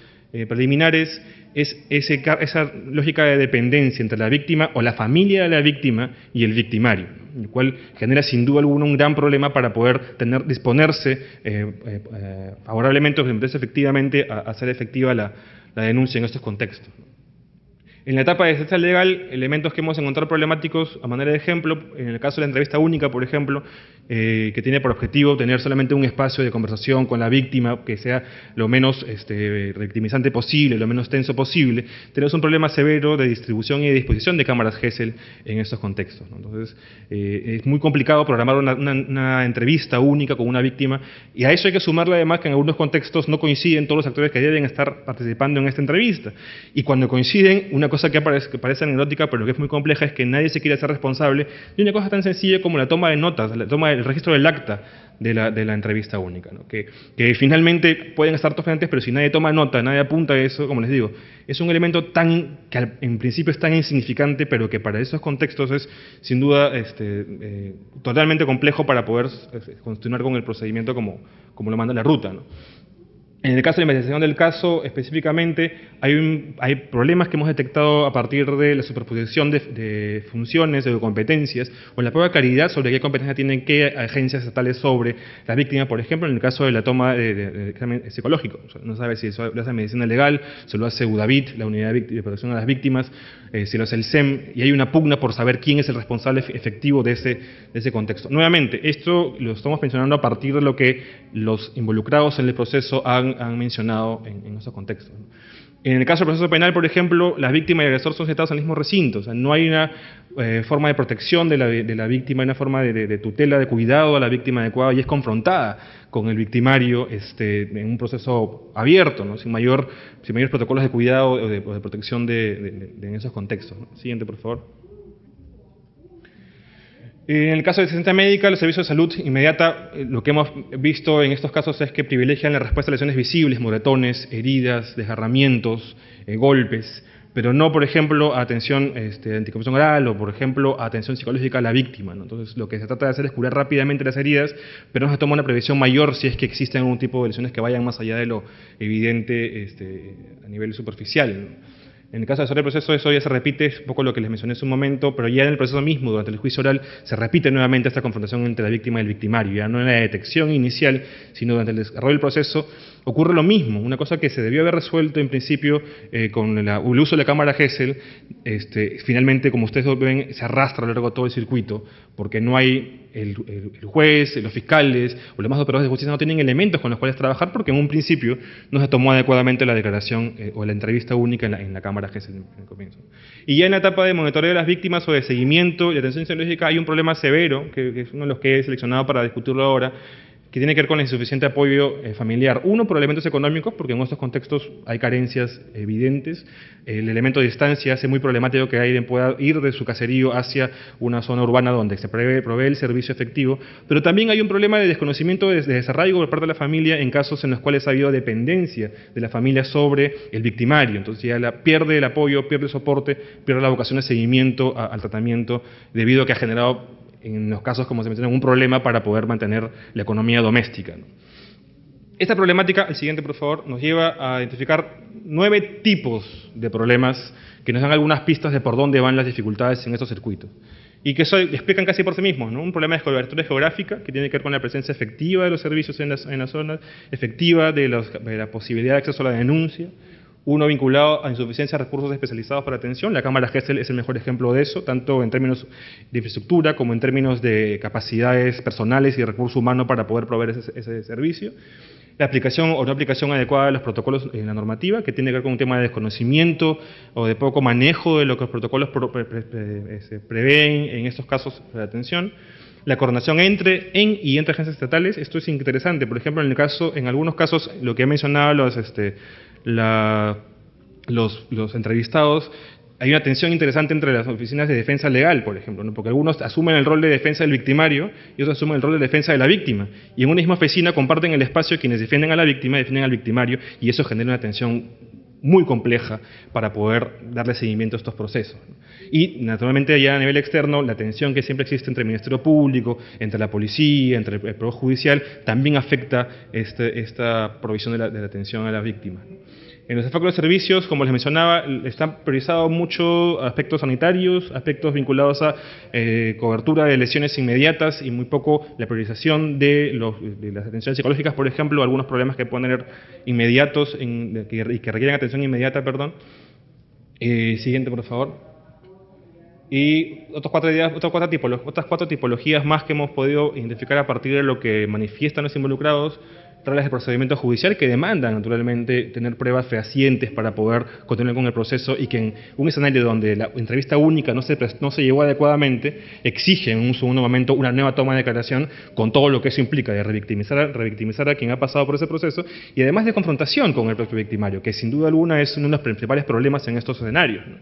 preliminares es esa lógica de dependencia entre la víctima o la familia de la víctima y el victimario, el cual genera sin duda alguna un gran problema para poder disponerse favorablemente o efectivamente a hacer efectiva la denuncia en estos contextos. En la etapa de asistencia legal, elementos que hemos encontrado problemáticos, a manera de ejemplo, en el caso de la entrevista única, por ejemplo, que tiene por objetivo tener solamente un espacio de conversación con la víctima que sea lo menos revictimizante posible, lo menos tenso posible, tenemos un problema severo de distribución y de disposición de cámaras Gesell en estos contextos, ¿no? Entonces, es muy complicado programar una entrevista única con una víctima, y a eso hay que sumarle además que en algunos contextos no coinciden todos los actores que deben estar participando en esta entrevista, y cuando coinciden, una cosa que parece anecdótica, pero que es muy compleja, es que nadie se quiere hacer responsable de una cosa tan sencilla como la toma de notas, el registro del acta de la entrevista única, ¿no? Que finalmente pueden estar todos presentes, pero si nadie toma nota, nadie apunta a eso, como les digo, es un elemento que en principio es tan insignificante, pero que para esos contextos es sin duda totalmente complejo para poder continuar con el procedimiento como lo manda la ruta, ¿no? En el caso de la investigación del caso, específicamente, hay problemas que hemos detectado a partir de la superposición de funciones o de competencias, o la poca claridad sobre qué competencia tienen qué agencias estatales sobre las víctimas, por ejemplo, en el caso de la toma de examen psicológico. O sea, no sabe si eso lo hace medicina legal, se lo hace UDAVIT, la Unidad de Protección a las Víctimas, si lo hace el CEM, y hay una pugna por saber quién es el responsable efectivo de ese contexto. Nuevamente, esto lo estamos mencionando a partir de lo que los involucrados en el proceso han mencionado en esos contextos, ¿no? En el caso del proceso penal, por ejemplo, las víctimas y el agresor son sentados en el mismo recinto. O sea, no hay una forma de protección de la víctima, una forma de tutela, de cuidado a la víctima adecuada, y es confrontada con el victimario en un proceso abierto, ¿no? sin mayores protocolos de cuidado o de protección en esos contextos, ¿no? Siguiente, por favor. En el caso de asistencia médica, los servicios de salud inmediata, lo que hemos visto en estos casos es que privilegian la respuesta a lesiones visibles, moretones, heridas, desgarramientos, golpes, pero no, por ejemplo, a atención anticoncepción oral o, por ejemplo, a atención psicológica a la víctima, ¿no? Entonces, lo que se trata de hacer es curar rápidamente las heridas, pero no se toma una previsión mayor si es que existen algún tipo de lesiones que vayan más allá de lo evidente a nivel superficial, ¿no? En el caso de desarrollo del proceso, eso ya se repite, es un poco lo que les mencioné hace un momento, pero ya en el proceso mismo, durante el juicio oral, se repite nuevamente esta confrontación entre la víctima y el victimario, ya no en la detección inicial, sino durante el desarrollo del proceso, ocurre lo mismo, una cosa que se debió haber resuelto en principio con el uso de la cámara Gesell, finalmente, como ustedes ven, se arrastra a lo largo de todo el circuito, porque no hay el juez, los fiscales o los demás operadores de justicia no tienen elementos con los cuales trabajar, porque en un principio no se tomó adecuadamente la declaración o la entrevista única en la cámara Gesell en el comienzo. Y ya en la etapa de monitoreo de las víctimas o de seguimiento y atención psicológica hay un problema severo, que es uno de los que he seleccionado para discutirlo ahora, que tiene que ver con el insuficiente apoyo familiar. Uno, por elementos económicos, porque en estos contextos hay carencias evidentes. El elemento de distancia hace muy problemático que alguien pueda ir de su caserío hacia una zona urbana donde se provee el servicio efectivo. Pero también hay un problema de desconocimiento, de desarraigo por parte de la familia en casos en los cuales ha habido dependencia de la familia sobre el victimario. Entonces ya pierde el apoyo, pierde el soporte, pierde la vocación de seguimiento al tratamiento debido a que ha generado, en los casos, como se menciona, un problema para poder mantener la economía doméstica, ¿no? Esta problemática, el siguiente por favor, nos lleva a identificar 9 tipos de problemas que nos dan algunas pistas de por dónde van las dificultades en estos circuitos y que explican casi por sí mismos, ¿no? Un problema de cobertura geográfica que tiene que ver con la presencia efectiva de los servicios en la zona, efectiva de la posibilidad de acceso a la denuncia. Uno vinculado a insuficiencia de recursos especializados para atención. La cámara Gesell es el mejor ejemplo de eso, tanto en términos de infraestructura como en términos de capacidades personales y recurso humano para poder proveer ese servicio. La aplicación o no aplicación adecuada de los protocolos en la normativa, que tiene que ver con un tema de desconocimiento o de poco manejo de lo que los protocolos prevén en estos casos de atención. La coordinación entre agencias estatales. Esto es interesante. Por ejemplo, en algunos casos, lo que he mencionado los entrevistados, hay una tensión interesante entre las oficinas de defensa legal, por ejemplo, ¿no? Porque algunos asumen el rol de defensa del victimario y otros asumen el rol de defensa de la víctima. Y en una misma oficina comparten el espacio quienes defienden a la víctima y defienden al victimario, y eso genera una tensión muy compleja para poder darle seguimiento a estos procesos, ¿no? Y naturalmente ya a nivel externo, la tensión que siempre existe entre el Ministerio Público, entre la policía, entre el Poder Judicial, también afecta esta provisión de la atención a la víctima. En los efectos de servicios, como les mencionaba, están priorizados mucho aspectos sanitarios, aspectos vinculados a cobertura de lesiones inmediatas y muy poco la priorización de las atenciones psicológicas, por ejemplo, algunos problemas que pueden tener inmediatos y que requieren atención inmediata, perdón. Siguiente, por favor. Y otras cuatro tipologías más que hemos podido identificar a partir de lo que manifiestan los involucrados: reglas de procedimiento judicial que demandan naturalmente tener pruebas fehacientes para poder continuar con el proceso, y que en un escenario donde la entrevista única no se llevó adecuadamente, exigen en un segundo momento una nueva toma de declaración con todo lo que eso implica de revictimizar a quien ha pasado por ese proceso, y además de confrontación con el propio victimario, que sin duda alguna es uno de los principales problemas en estos escenarios, ¿no?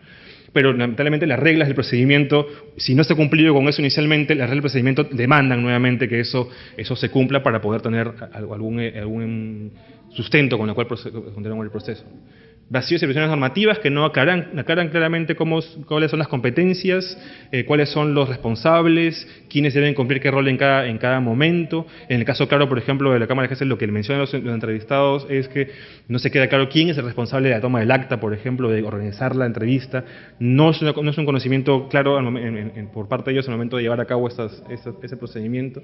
Pero lamentablemente las reglas del procedimiento, si no se ha cumplido con eso inicialmente, las reglas del procedimiento demandan nuevamente que eso se cumpla para poder tener algún sustento con el cual continuar el proceso. Vacíos y previsiones normativas que no aclaran claramente cuáles son las competencias, cuáles son los responsables, quiénes deben cumplir qué rol en cada momento. En el caso claro, por ejemplo, de la Cámara de Gesell, lo que mencionan los entrevistados es que no se queda claro quién es el responsable de la toma del acta, por ejemplo, de organizar la entrevista. No es un conocimiento claro por parte de ellos al momento de llevar a cabo ese procedimiento.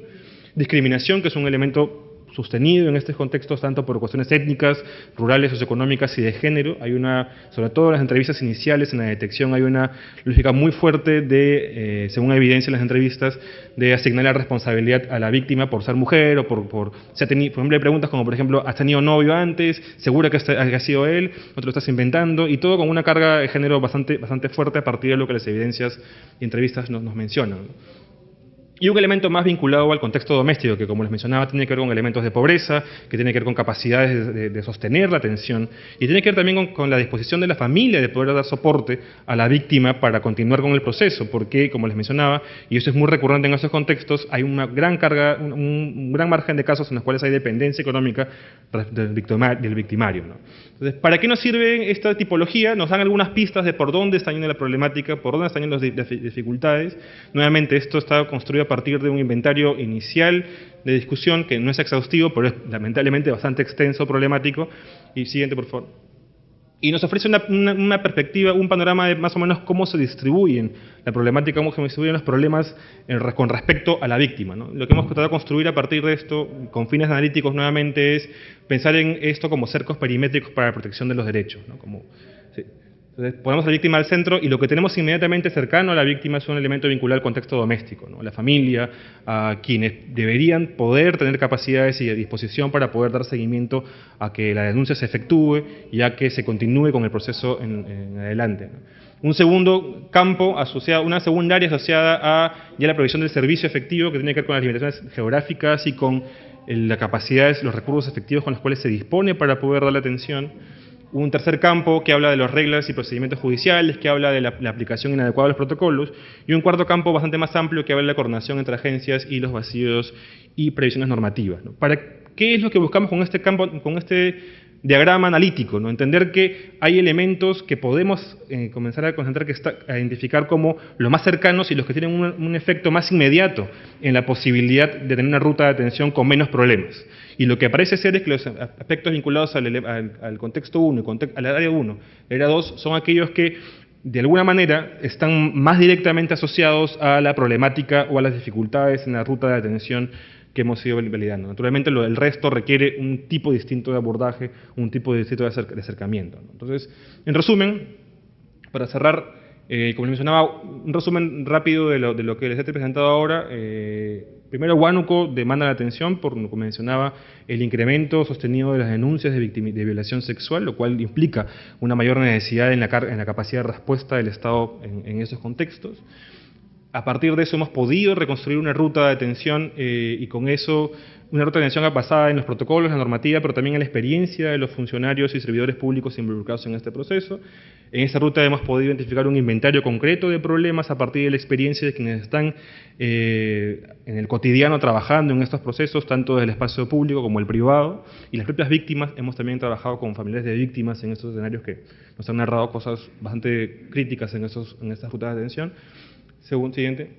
Discriminación, que es un elemento sostenido en estos contextos tanto por cuestiones étnicas, rurales, socioeconómicas y de género. Hay sobre todo en las entrevistas iniciales, en la detección, hay una lógica muy fuerte de, según evidencia en las entrevistas, de asignar la responsabilidad a la víctima por ser mujer o por ejemplo, hay preguntas como, por ejemplo, ¿has tenido novio antes? ¿Segura que ha sido él? ¿No te lo estás inventando? Y todo con una carga de género bastante fuerte a partir de lo que las evidencias y entrevistas nos mencionan. Y un elemento más vinculado al contexto doméstico, que como les mencionaba, tiene que ver con elementos de pobreza, que tiene que ver con capacidades de sostener la atención, y tiene que ver también con la disposición de la familia de poder dar soporte a la víctima para continuar con el proceso, porque, como les mencionaba, y eso es muy recurrente en esos contextos, hay una gran carga, un gran margen de casos en los cuales hay dependencia económica del victimario, ¿no? Entonces, ¿para qué nos sirve esta tipología? Nos dan algunas pistas de por dónde está yendo la problemática, por dónde están yendo las dificultades. Nuevamente, esto está construido a partir de un inventario inicial de discusión que no es exhaustivo, pero es lamentablemente bastante extenso, problemático. Y siguiente, por favor. Y nos ofrece una perspectiva, un panorama de más o menos cómo se distribuyen la problemática, cómo se distribuyen los problemas con respecto a la víctima, ¿no? Lo que hemos tratado de construir a partir de esto, con fines analíticos nuevamente, es pensar en esto como cercos perimétricos para la protección de los derechos, ¿no? Sí. Entonces, ponemos a la víctima al centro y lo que tenemos inmediatamente cercano a la víctima es un elemento vinculado al contexto doméstico, ¿no? La familia, a quienes deberían poder tener capacidades y disposición para poder dar seguimiento a que la denuncia se efectúe y a que se continúe con el proceso en adelante, ¿no? Un segundo campo asociado, una segunda área asociada a ya la provisión del servicio efectivo, que tiene que ver con las limitaciones geográficas y con las capacidades, los recursos efectivos con los cuales se dispone para poder dar la atención. Un tercer campo que habla de las reglas y procedimientos judiciales, que habla de la aplicación inadecuada de los protocolos, y un cuarto campo bastante más amplio que habla de la coordinación entre agencias y los vacíos y previsiones normativas, ¿no? ¿Qué es lo que buscamos con este campo, con este diagrama analítico, ¿no? Entender que hay elementos que podemos comenzar a concentrar, a identificar como los más cercanos y los que tienen un efecto más inmediato en la posibilidad de tener una ruta de atención con menos problemas. Y lo que parece ser es que los aspectos vinculados al contexto 1 y al área 1, el área 2, son aquellos que de alguna manera están más directamente asociados a la problemática o a las dificultades en la ruta de atención que hemos ido validando. Naturalmente, el resto requiere un tipo distinto de abordaje, un tipo distinto de acercamiento, ¿no? Entonces, en resumen, para cerrar, como les mencionaba, un resumen rápido de lo que les he presentado ahora. Primero, Huánuco demanda la atención por, como mencionaba, el incremento sostenido de las denuncias de violación sexual, lo cual implica una mayor necesidad en la capacidad de respuesta del Estado en esos contextos. A partir de eso hemos podido reconstruir una ruta de atención y con eso una ruta de atención basada en los protocolos, la normativa, pero también en la experiencia de los funcionarios y servidores públicos involucrados en este proceso. En esta ruta hemos podido identificar un inventario concreto de problemas a partir de la experiencia de quienes están en el cotidiano trabajando en estos procesos, tanto del espacio público como el privado, y las propias víctimas. Hemos también trabajado con familiares de víctimas en estos escenarios que nos han narrado cosas bastante críticas en estas rutas de atención. Siguiente.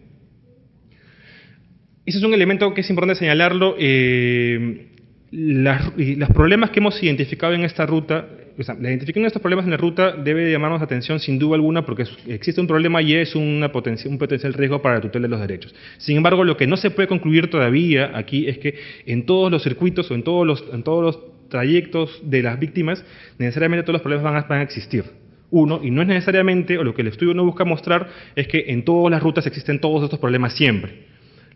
Ese es un elemento que es importante señalarlo. Los problemas que hemos identificado en esta ruta, o sea, la identificación de estos problemas en la ruta debe llamarnos la atención sin duda alguna, porque existe un problema y es un potencial riesgo para la tutela de los derechos. Sin embargo, lo que no se puede concluir todavía aquí es que en todos los circuitos o en todos los trayectos de las víctimas, necesariamente todos los problemas van a existir. Y no es necesariamente, o lo que el estudio no busca mostrar, es que en todas las rutas existen todos estos problemas siempre.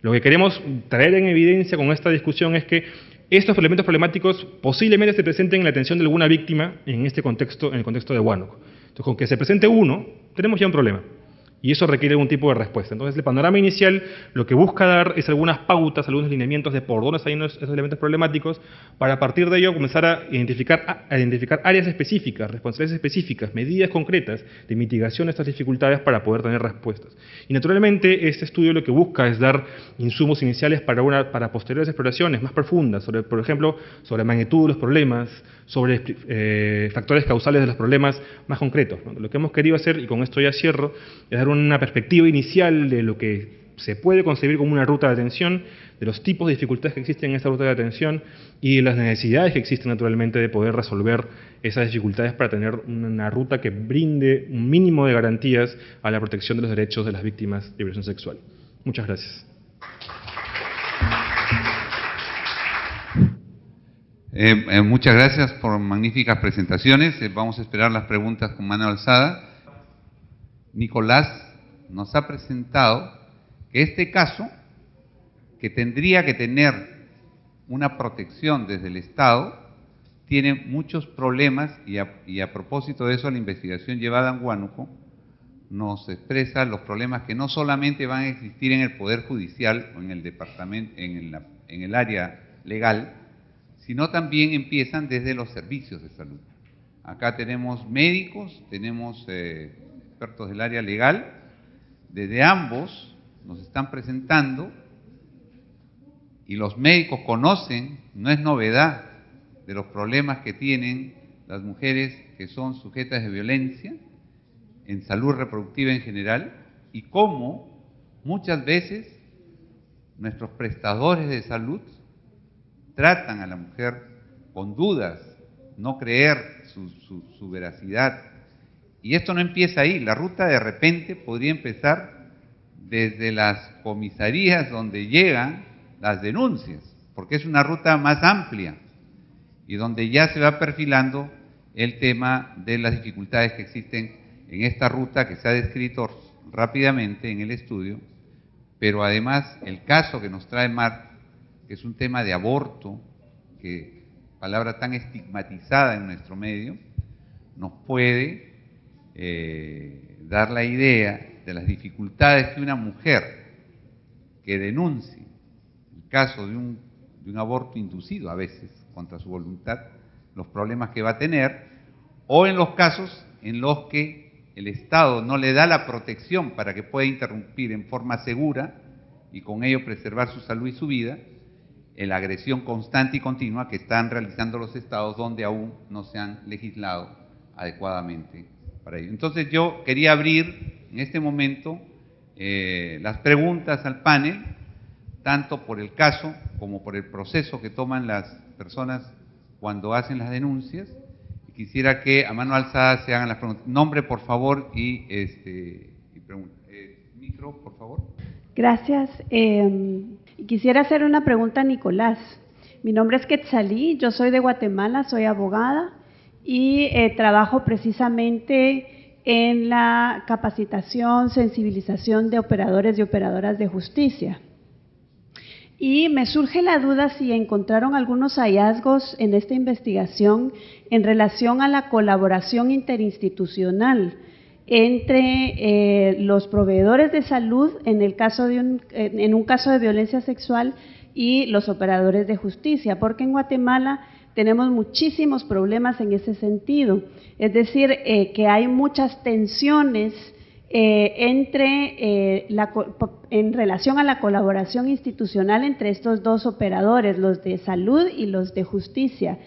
Lo que queremos traer en evidencia con esta discusión es que estos elementos problemáticos posiblemente se presenten en la atención de alguna víctima en este contexto, en el contexto de Huánuco. Entonces, con que se presente uno, tenemos ya un problema. Y eso requiere algún tipo de respuesta. Entonces, el panorama inicial lo que busca dar es algunas pautas, algunos lineamientos de por dónde están esos elementos problemáticos, para a partir de ello comenzar a identificar áreas específicas, responsabilidades específicas, medidas concretas de mitigación de estas dificultades para poder tener respuestas. Y naturalmente, este estudio lo que busca es dar insumos iniciales para posteriores exploraciones más profundas, por ejemplo, sobre la magnitud de los problemas, sobre factores causales de los problemas más concretos, ¿no? Lo que hemos querido hacer, y con esto ya cierro, es dar una perspectiva inicial de lo que se puede concebir como una ruta de atención, de los tipos de dificultades que existen en esta ruta de atención y de las necesidades que existen naturalmente de poder resolver esas dificultades para tener una ruta que brinde un mínimo de garantías a la protección de los derechos de las víctimas de violación sexual. Muchas gracias. Muchas gracias por magníficas presentaciones. Vamos a esperar las preguntas con mano alzada. Nicolás nos ha presentado que este caso, que tendría que tener una protección desde el Estado, tiene muchos problemas y a propósito de eso, la investigación llevada en Huánuco nos expresa los problemas que no solamente van a existir en el Poder Judicial o en el departamento, en el área legal, sino también empiezan desde los servicios de salud. Acá tenemos médicos, tenemos expertos del área legal, desde ambos nos están presentando y los médicos conocen, no es novedad, de los problemas que tienen las mujeres que son sujetas de violencia en salud reproductiva en general y cómo muchas veces nuestros prestadores de salud tratan a la mujer con dudas, no creer su veracidad. Y esto no empieza ahí, la ruta de repente podría empezar desde las comisarías donde llegan las denuncias, porque es una ruta más amplia y donde ya se va perfilando el tema de las dificultades que existen en esta ruta que se ha descrito rápidamente en el estudio, pero además el caso que nos trae Mar, que es un tema de aborto, que palabra tan estigmatizada en nuestro medio, nos puede dar la idea de las dificultades que una mujer que denuncie el caso de un aborto inducido a veces contra su voluntad, los problemas que va a tener, o en los casos en los que el Estado no le da la protección para que pueda interrumpir en forma segura y con ello preservar su salud y su vida, en la agresión constante y continua que están realizando los Estados donde aún no se han legislado adecuadamente para ello. Entonces yo quería abrir en este momento las preguntas al panel, tanto por el caso como por el proceso que toman las personas cuando hacen las denuncias. Quisiera que a mano alzada se hagan las preguntas. Nombre, por favor, y pregunta. Micro, por favor. Gracias. Quisiera hacer una pregunta a Nicolás. Mi nombre es Quetzalí, yo soy de Guatemala, soy abogada y trabajo precisamente en la capacitación, sensibilización de operadores y operadoras de justicia. Y me surge la duda si encontraron algunos hallazgos en esta investigación en relación a la colaboración interinstitucional entre los proveedores de salud en un caso de violencia sexual y los operadores de justicia, porque en Guatemala tenemos muchísimos problemas en ese sentido, es decir, que hay muchas tensiones en relación a la colaboración institucional entre estos dos operadores, los de salud y los de justicia.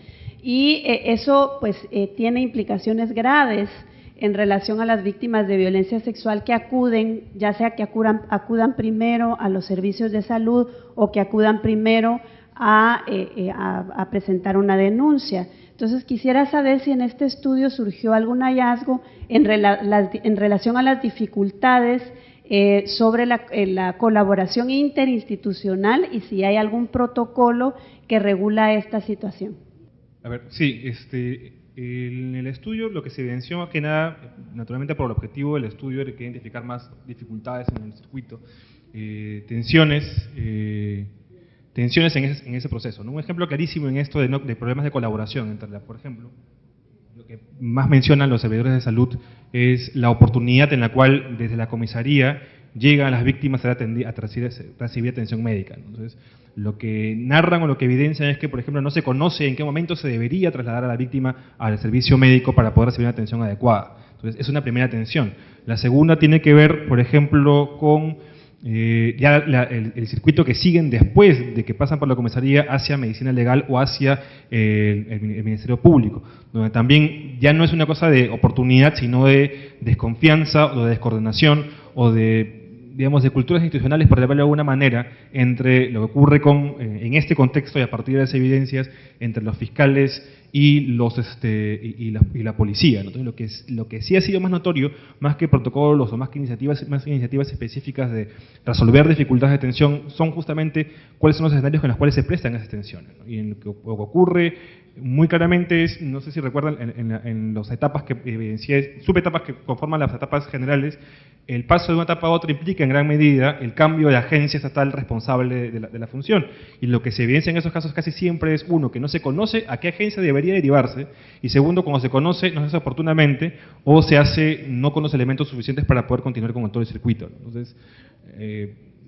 Y eso pues tiene implicaciones graves en relación a las víctimas de violencia sexual que acuden, ya sea que acudan primero a los servicios de salud o que acudan primero a presentar una denuncia. Entonces, quisiera saber si en este estudio surgió algún hallazgo en relación a las dificultades sobre la colaboración interinstitucional y si hay algún protocolo que regula esta situación. A ver, sí, en el estudio lo que se evidenció más que nada, naturalmente por el objetivo del estudio era que identificar más dificultades en el circuito, tensiones en ese proceso, ¿no? Un ejemplo clarísimo en esto de problemas de colaboración, por ejemplo, lo que más mencionan los servidores de salud es la oportunidad en la cual desde la comisaría llegan las víctimas a recibir atención médica, ¿no? Entonces, lo que narran o lo que evidencian es que, por ejemplo, no se conoce en qué momento se debería trasladar a la víctima al servicio médico para poder recibir una atención adecuada. Entonces, es una primera tensión. La segunda tiene que ver, por ejemplo, con el circuito que siguen después de que pasan por la comisaría hacia medicina legal o hacia el Ministerio Público, donde también ya no es una cosa de oportunidad, sino de desconfianza o de descoordinación o de culturas institucionales, por llamarlo de alguna manera, entre lo que ocurre en este contexto y a partir de las evidencias entre los fiscales y la policía, ¿no? Entonces, lo que sí ha sido más notorio, más que protocolos o más iniciativas específicas de resolver dificultades de atención, son justamente cuáles son los escenarios en los cuales se prestan esas tensiones, ¿no? Y lo que ocurre muy claramente es, no sé si recuerdan, en las etapas que evidencié, subetapas que conforman las etapas generales, el paso de una etapa a otra implica en gran medida el cambio de agencia estatal responsable de la función. Y lo que se evidencia en esos casos casi siempre es, uno, que no se conoce a qué agencia debería derivarse, y segundo, cuando se conoce, no se hace oportunamente o se hace no con los elementos suficientes para poder continuar con todo el circuito. Entonces,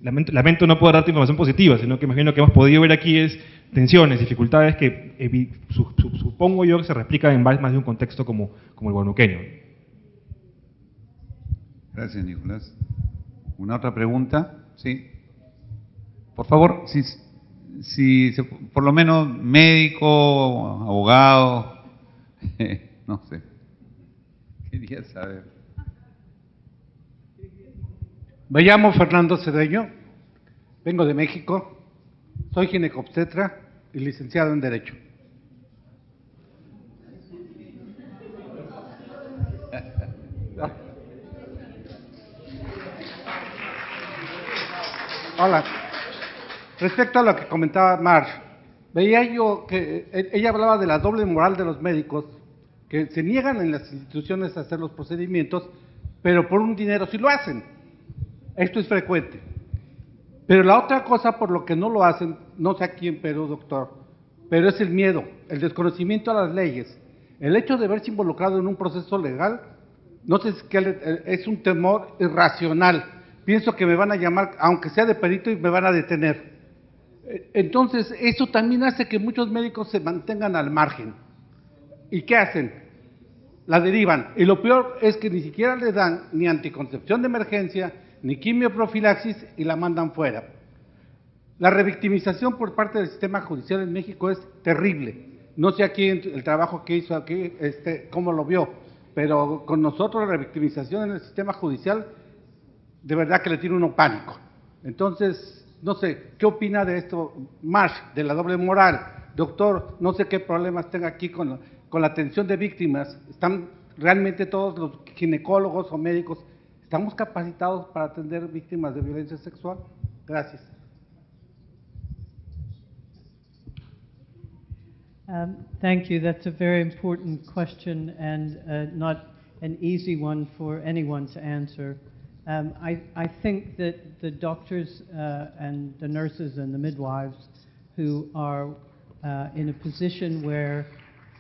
lamento no poder darte información positiva, sino que imagino que hemos podido ver aquí es tensiones, dificultades que supongo yo que se replican en más de un contexto como el guanuqueño. Gracias, Nicolás. ¿Una otra pregunta? Sí. Por favor, por lo menos médico, abogado, no sé. Quería saber. Me llamo Fernando Cedeño, vengo de México, soy ginecobstetra y licenciado en Derecho. Hola. Respecto a lo que comentaba Marge, veía yo que ella hablaba de la doble moral de los médicos, que se niegan en las instituciones a hacer los procedimientos, pero por un dinero sí lo hacen. Esto es frecuente. Pero la otra cosa por lo que no lo hacen, no sé aquí en Perú, doctor, pero es el miedo, el desconocimiento a las leyes. El hecho de verse involucrado en un proceso legal, no sé si es un temor irracional. Pienso que me van a llamar, aunque sea de perito, y me van a detener. Entonces, eso también hace que muchos médicos se mantengan al margen. ¿Y qué hacen? La derivan. Y lo peor es que ni siquiera le dan ni anticoncepción de emergencia, ni quimioprofilaxis, y la mandan fuera. La revictimización por parte del sistema judicial en México es terrible. No sé aquí el trabajo que hizo aquí, cómo lo vio, pero con nosotros la revictimización en el sistema judicial, de verdad que le tiene uno pánico. Entonces, no sé, ¿qué opina de esto, Marge, de la doble moral? Doctor, no sé qué problemas tenga aquí con la atención de víctimas. ¿Están realmente todos los ginecólogos o médicos, estamos capacitados para atender víctimas de violencia sexual? Gracias. Thank you. That's a very important question and not an easy one for anyone to answer. I think that the doctors and the nurses and the midwives who are in a position where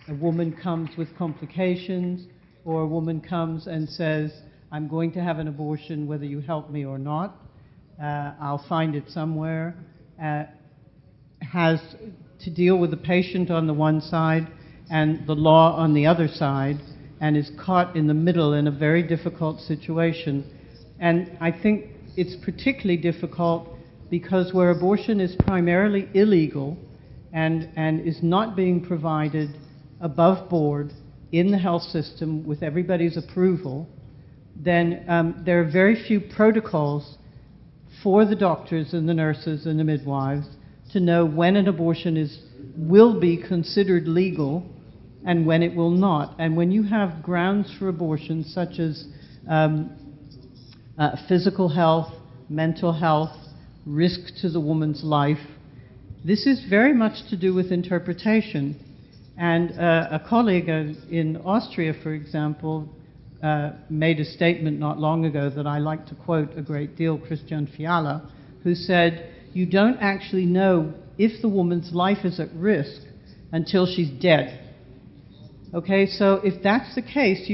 a woman comes with complications or a woman comes and says, I'm going to have an abortion whether you help me or not, I'll find it somewhere, has to deal with the patient on the one side and the law on the other side, and is caught in the middle in a very difficult situation. And I think it's particularly difficult because where abortion is primarily illegal and is not being provided above board in the health system with everybody's approval, then there are very few protocols for the doctors and the nurses and the midwives to know when an abortion will be considered legal and when it will not. And when you have grounds for abortion such as physical health, mental health, risk to the woman's life, this is very much to do with interpretation. And a colleague in Austria, for example, made a statement not long ago that I like to quote a great deal, Christian Fiala, who said, you don't actually know if the woman's life is at risk until she's dead. Okay, so if that's the case,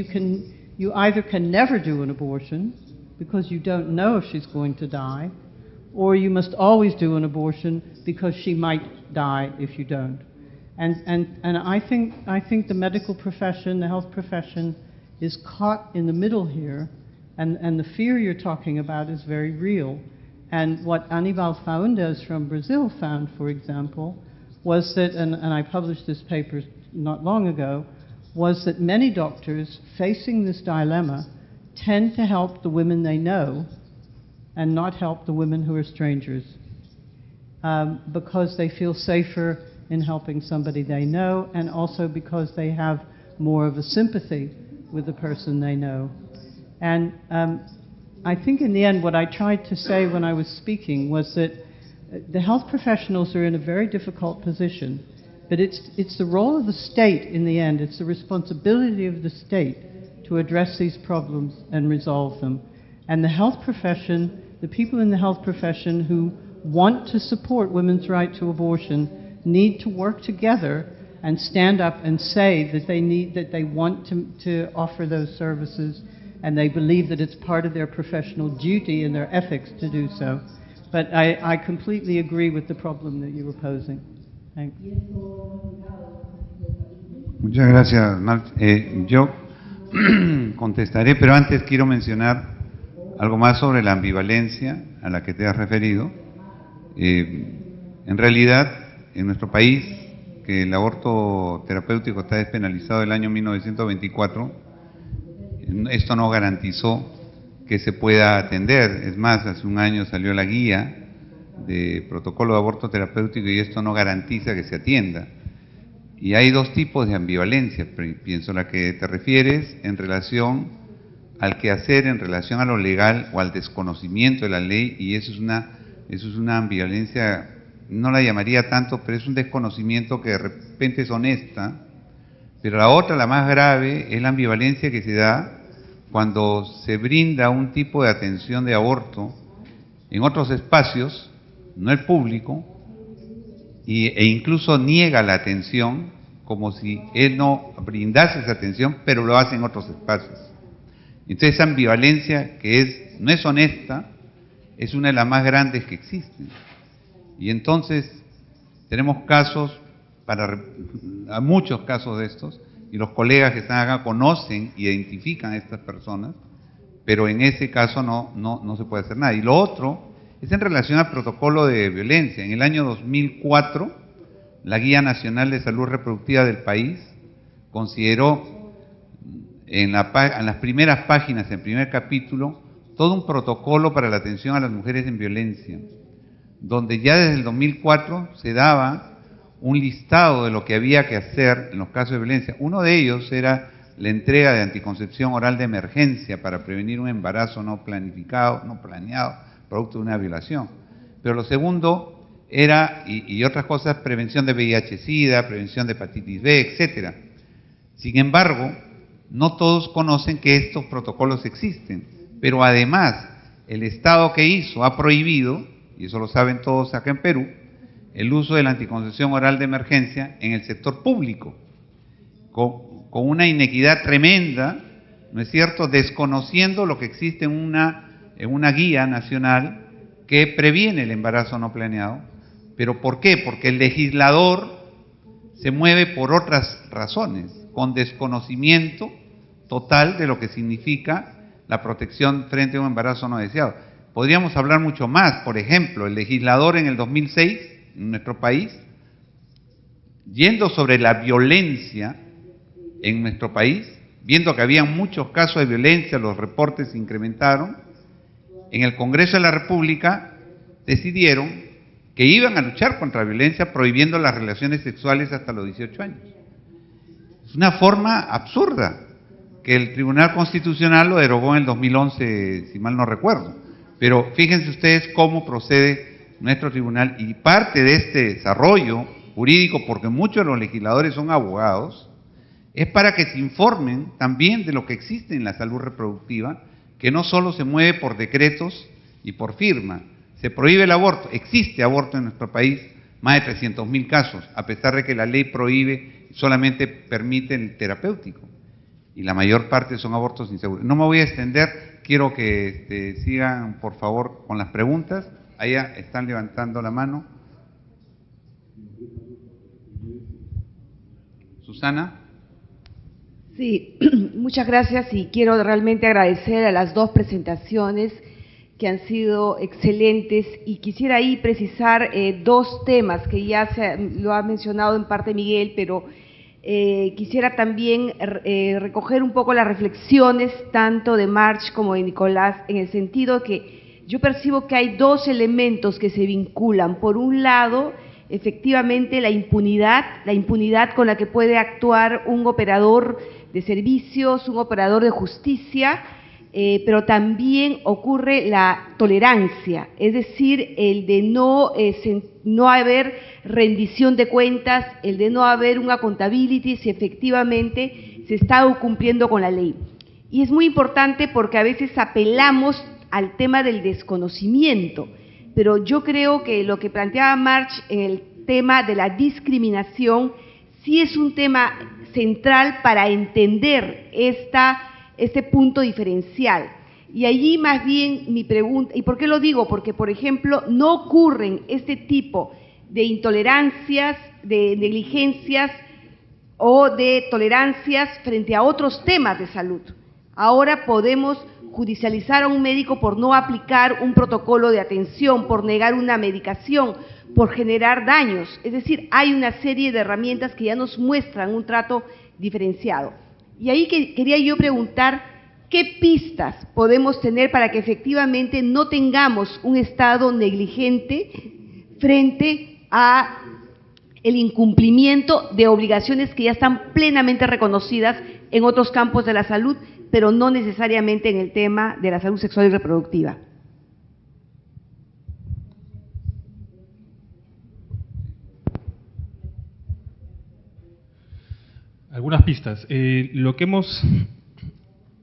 you either can never do an abortion because you don't know if she's going to die, or you must always do an abortion because she might die if you don't. And I think the medical profession, the health profession, is caught in the middle here, and the fear you're talking about is very real. And what Aníbal Faúndez from Brazil found, for example, was that, and I published this paper not long ago, was that many doctors facing this dilemma tend to help the women they know and not help the women who are strangers, because they feel safer in helping somebody they know, and also because they have more of a sympathy with the person they know. And I think in the end what I tried to say when I was speaking was that the health professionals are in a very difficult position, but it's the role of the state in the end, it's the responsibility of the state to address these problems and resolve them. And the health profession the people in the health profession who want to support women's right to abortion need to work together and stand up and say that they want to offer those services, and they believe that it's part of their professional duty and their ethics to do so. But I completely agree with the problem that you were posing. Thanks. Muchas gracias, March. Yo contestaré, pero antes quiero mencionar algo más sobre la ambivalencia a la que te has referido. En realidad, en nuestro país, que el aborto terapéutico está despenalizado el año 1924, esto no garantizó que se pueda atender. Es más, hace un año salió la guía de protocolo de aborto terapéutico y esto no garantiza que se atienda. Y hay dos tipos de ambivalencia, pienso la que te refieres en relación al quehacer, en relación a lo legal o al desconocimiento de la ley, y eso es una ambivalencia, no la llamaría tanto, pero es un desconocimiento que de repente es honesta. Pero la otra, la más grave, es la ambivalencia que se da cuando se brinda un tipo de atención de aborto en otros espacios, no el público, e incluso niega la atención como si él no brindase esa atención, pero lo hace en otros espacios. Entonces esa ambivalencia que no es honesta, es una de las más grandes que existen. Y entonces tenemos casos, a muchos casos de estos, y los colegas que están acá conocen, identifican a estas personas, pero en ese caso no se puede hacer nada. Y lo otro es en relación al protocolo de violencia. En el año 2004, la Guía Nacional de Salud Reproductiva del país consideró en las primeras páginas, en el primer capítulo, todo un protocolo para la atención a las mujeres en violencia, donde ya desde el 2004 se daba un listado de lo que había que hacer en los casos de violencia. Uno de ellos era la entrega de anticoncepción oral de emergencia para prevenir un embarazo no planificado, no planeado, producto de una violación. Pero lo segundo era, y otras cosas, prevención de VIH-Sida, prevención de hepatitis B, etcétera. Sin embargo, no todos conocen que estos protocolos existen, pero además el Estado que hizo ha prohibido, y eso lo saben todos acá en Perú, el uso de la anticoncepción oral de emergencia en el sector público, con una inequidad tremenda, ¿no es cierto?, desconociendo lo que existe en una guía nacional que previene el embarazo no planeado. ¿Pero por qué? Porque el legislador se mueve por otras razones, con desconocimiento total de lo que significa la protección frente a un embarazo no deseado. Podríamos hablar mucho más. Por ejemplo, el legislador en el 2006, en nuestro país, yendo sobre la violencia en nuestro país, viendo que había muchos casos de violencia, los reportes se incrementaron, en el Congreso de la República decidieron que iban a luchar contra la violencia prohibiendo las relaciones sexuales hasta los 18 años. Es una forma absurda que el Tribunal Constitucional lo derogó en el 2011, si mal no recuerdo. Pero fíjense ustedes cómo procede nuestro tribunal, y parte de este desarrollo jurídico, porque muchos de los legisladores son abogados, es para que se informen también de lo que existe en la salud reproductiva, que no solo se mueve por decretos y por firma. Se prohíbe el aborto, existe aborto en nuestro país, más de 300.000 casos, a pesar de que la ley prohíbe, solamente permite el terapéutico, y la mayor parte son abortos inseguros. No me voy a extender, quiero que sigan por favor con las preguntas. Allá están levantando la mano. Susana. Sí, muchas gracias, y quiero realmente agradecer a las dos presentaciones que han sido excelentes, y quisiera ahí precisar dos temas que ya lo ha mencionado en parte Miguel, pero quisiera también recoger un poco las reflexiones tanto de March como de Nicolás, en el sentido que yo percibo que hay dos elementos que se vinculan. Por un lado, efectivamente, la impunidad con la que puede actuar un operador de servicios, un operador de justicia, pero también ocurre la tolerancia, es decir, el de no haber rendición de cuentas, el de no haber una accountability si efectivamente se está cumpliendo con la ley. Y es muy importante porque a veces apelamos al tema del desconocimiento, pero yo creo que lo que planteaba March en el tema de la discriminación sí es un tema central para entender este punto diferencial. Y allí más bien mi pregunta, ¿y por qué lo digo? Porque, por ejemplo, no ocurren este tipo de intolerancias, de negligencias o de tolerancias frente a otros temas de salud. Ahora podemos judicializar a un médico por no aplicar un protocolo de atención, por negar una medicación, por generar daños. Es decir, hay una serie de herramientas que ya nos muestran un trato diferenciado. Y ahí quería yo preguntar, ¿qué pistas podemos tener para que efectivamente no tengamos un Estado negligente frente a el incumplimiento de obligaciones que ya están plenamente reconocidas en otros campos de la salud, pero no necesariamente en el tema de la salud sexual y reproductiva? Algunas pistas. Lo que hemos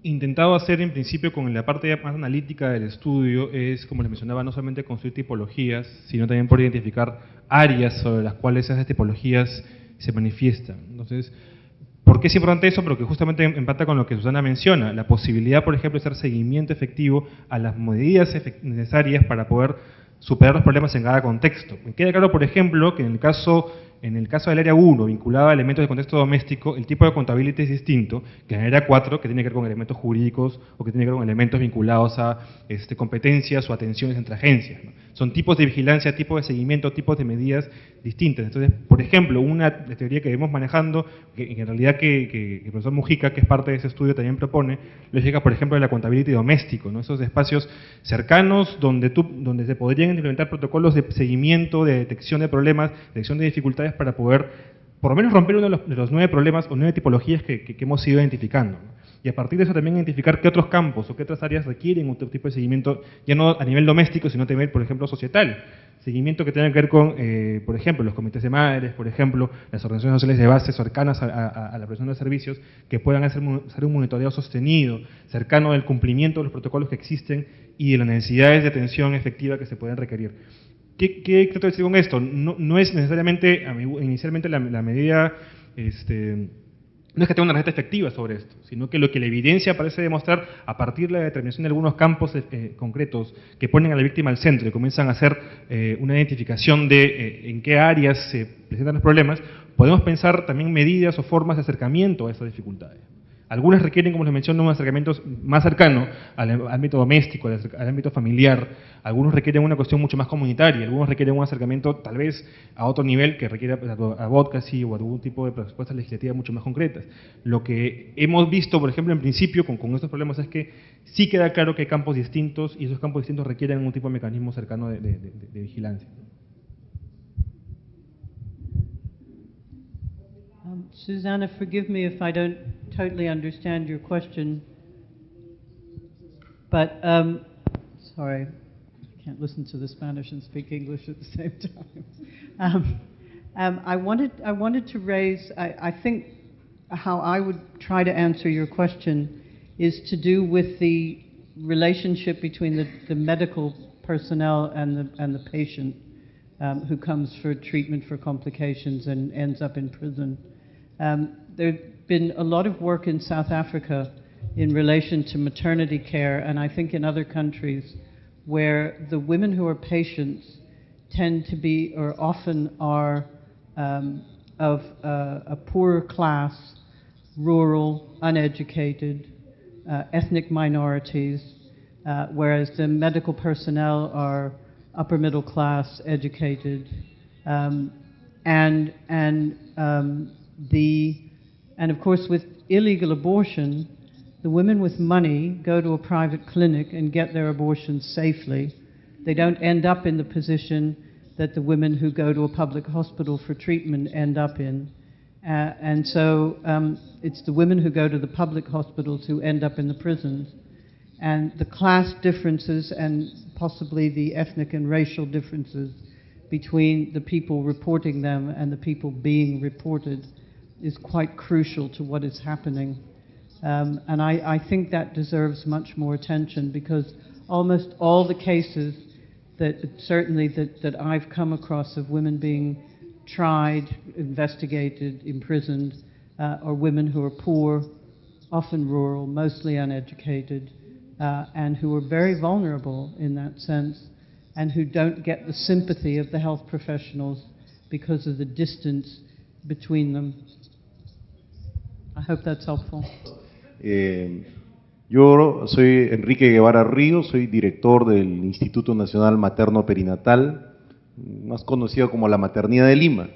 intentado hacer en principio con la parte más analítica del estudio es, como les mencionaba, no solamente construir tipologías, sino también por identificar áreas sobre las cuales esas tipologías se manifiestan. Entonces, ¿por qué es importante eso? Porque justamente empata con lo que Susana menciona, la posibilidad, por ejemplo, de hacer seguimiento efectivo a las medidas necesarias para poder superar los problemas en cada contexto. Me queda claro, por ejemplo, que en el caso del área 1, vinculado a elementos de contexto doméstico, el tipo de contabilidad es distinto que en el área 4, que tiene que ver con elementos jurídicos o que tiene que ver con elementos vinculados a competencias o atenciones entre agencias, ¿no? Son tipos de vigilancia, tipos de seguimiento, tipos de medidas distintas. Entonces, por ejemplo, una teoría que vemos manejando, que en realidad que el profesor Mujica, que es parte de ese estudio, también propone, lógica, por ejemplo, de la contabilidad doméstico, ¿no? Esos espacios cercanos donde se podrían implementar protocolos de seguimiento, de detección de problemas, de detección de dificultades para poder, por lo menos, romper uno de los 9 problemas o 9 tipologías que hemos ido identificando, ¿no? Y a partir de eso también identificar qué otros campos o qué otras áreas requieren otro tipo de seguimiento, ya no a nivel doméstico, sino también, por ejemplo, societal. Seguimiento que tenga que ver con, por ejemplo, los comités de madres, por ejemplo, las organizaciones sociales de base cercanas a la prestación de servicios, que puedan hacer un monitoreo sostenido, cercano del cumplimiento de los protocolos que existen y de las necesidades de atención efectiva que se pueden requerir. ¿Qué trato de decir con esto? No es necesariamente, inicialmente la medida, no es que tenga una receta efectiva sobre esto, sino que lo que la evidencia parece demostrar, a partir de la determinación de algunos campos concretos que ponen a la víctima al centro y comienzan a hacer una identificación de en qué áreas se presentan los problemas, podemos pensar también medidas o formas de acercamiento a esas dificultades. Algunas requieren, como les menciono, un acercamiento más cercano al ámbito doméstico, al ámbito familiar. Algunos requieren una cuestión mucho más comunitaria. Algunos requieren un acercamiento tal vez a otro nivel que requiera advocacy o algún tipo de propuestas legislativas mucho más concretas. Lo que hemos visto, por ejemplo, en principio con estos problemas es que sí queda claro que hay campos distintos y esos campos distintos requieren un tipo de mecanismo cercano de vigilancia. Susanna, forgive me if I don't totally understand your question, but sorry, I can't listen to the Spanish and speak English at the same time. I wanted to raise, I think how I would try to answer your question is to do with the relationship between the medical personnel and the patient who comes for treatment for complications and ends up in prison. There's been a lot of work in South Africa in relation to maternity care, and I think in other countries where the women who are patients tend to be, or often are, of a poorer class, rural, uneducated, ethnic minorities, whereas the medical personnel are upper middle class, educated, and of course with illegal abortion, the women with money go to a private clinic and get their abortions safely. They don't end up in the position that the women who go to a public hospital for treatment end up in. And so it's the women who go to the public hospitals who end up in the prisons. And the class differences and possibly the ethnic and racial differences between the people reporting them and the people being reported is quite crucial to what is happening. And I think that deserves much more attention, because almost all the cases that certainly that I've come across of women being tried, investigated, imprisoned, are women who are poor, often rural, mostly uneducated, and who are very vulnerable in that sense, and who don't get the sympathy of the health professionals because of the distance between them. I hope that's helpful. Yo soy Enrique Guevara Ríos, soy director del Instituto Nacional Materno Perinatal, más conocido como la Maternidad de Lima.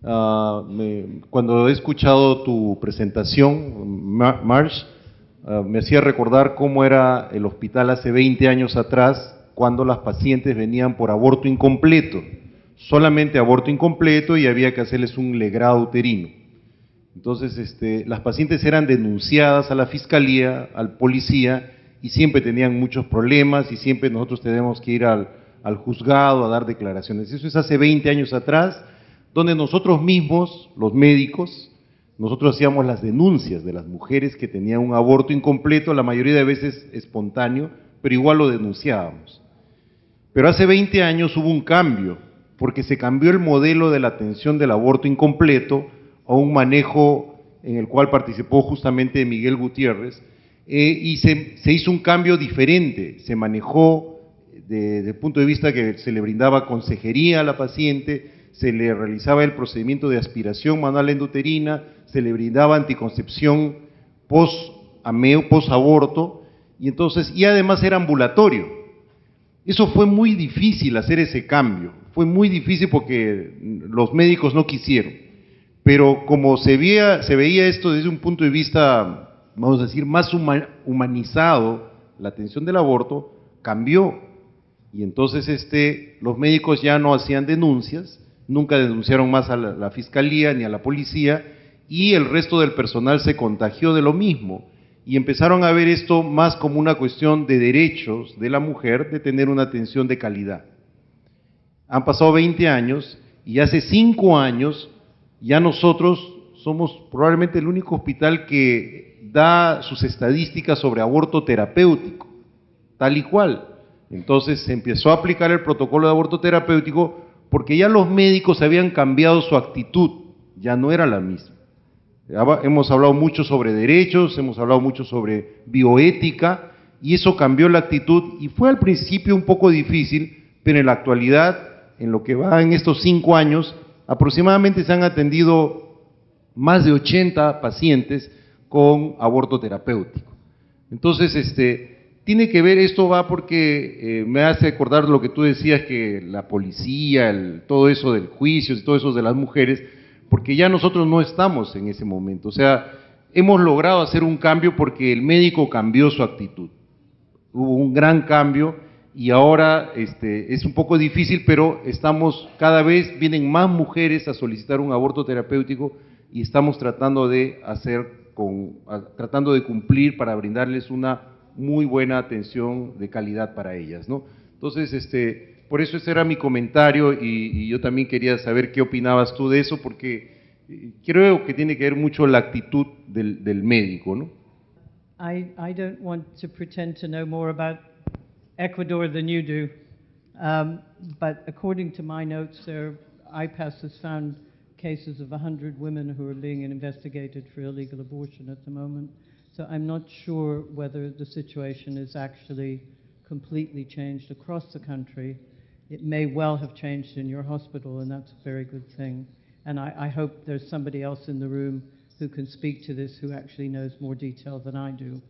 Cuando he escuchado tu presentación, Marge, me hacía recordar cómo era el hospital hace 20 años atrás, cuando las pacientes venían por aborto incompleto, solamente aborto incompleto, y había que hacerles un legrado uterino. Entonces, las pacientes eran denunciadas a la fiscalía, al policía, y siempre tenían muchos problemas, y siempre nosotros tenemos que ir al juzgado a dar declaraciones. Eso es hace 20 años atrás, donde nosotros mismos, los médicos, nosotros hacíamos las denuncias de las mujeres que tenían un aborto incompleto, la mayoría de veces espontáneo, pero igual lo denunciábamos. Pero hace 20 años hubo un cambio, porque se cambió el modelo de la atención del aborto incompleto a un manejo en el cual participó justamente Miguel Gutiérrez, y se hizo un cambio diferente. Se manejó desde el punto de vista que se le brindaba consejería a la paciente, se le realizaba el procedimiento de aspiración manual endouterina, se le brindaba anticoncepción post-aborto, y además era ambulatorio. Eso fue muy difícil hacer ese cambio, fue muy difícil porque los médicos no quisieron, pero como se veía esto desde un punto de vista, vamos a decir, más humanizado, la atención del aborto cambió, y entonces los médicos ya no hacían denuncias, nunca denunciaron más a la fiscalía ni a la policía, y el resto del personal se contagió de lo mismo. Y empezaron a ver esto más como una cuestión de derechos de la mujer, de tener una atención de calidad. Han pasado 20 años y hace 5 años ya nosotros somos probablemente el único hospital que da sus estadísticas sobre aborto terapéutico, tal y cual. Entonces se empezó a aplicar el protocolo de aborto terapéutico porque ya los médicos habían cambiado su actitud, ya no era la misma. Hemos hablado mucho sobre derechos, hemos hablado mucho sobre bioética, y eso cambió la actitud, y fue al principio un poco difícil, pero en la actualidad, en lo que va en estos 5 años, aproximadamente se han atendido más de 80 pacientes con aborto terapéutico. Entonces, tiene que ver, esto va porque me hace acordar lo que tú decías, que la policía, todo eso del juicio, todo eso de las mujeres, porque ya nosotros no estamos en ese momento. O sea, hemos logrado hacer un cambio porque el médico cambió su actitud. Hubo un gran cambio y ahora es un poco difícil, pero cada vez vienen más mujeres a solicitar un aborto terapéutico y estamos tratando de cumplir para brindarles una muy buena atención de calidad para ellas, ¿no? Entonces, por eso ese era mi comentario, y yo también quería saber qué opinabas tú de eso, porque creo que tiene que ver mucho la actitud del médico, ¿no? I don't want to pretend to know more about Ecuador than you do, but according to my notes, IPAS has found cases of 100 women who are being investigated for illegal abortion at the moment, so I'm not sure whether the situation is actually completely changed across the country. It may well have changed in your hospital, and that's a very good thing. And I hope there's somebody else in the room who can speak to this who actually knows more detail than I do.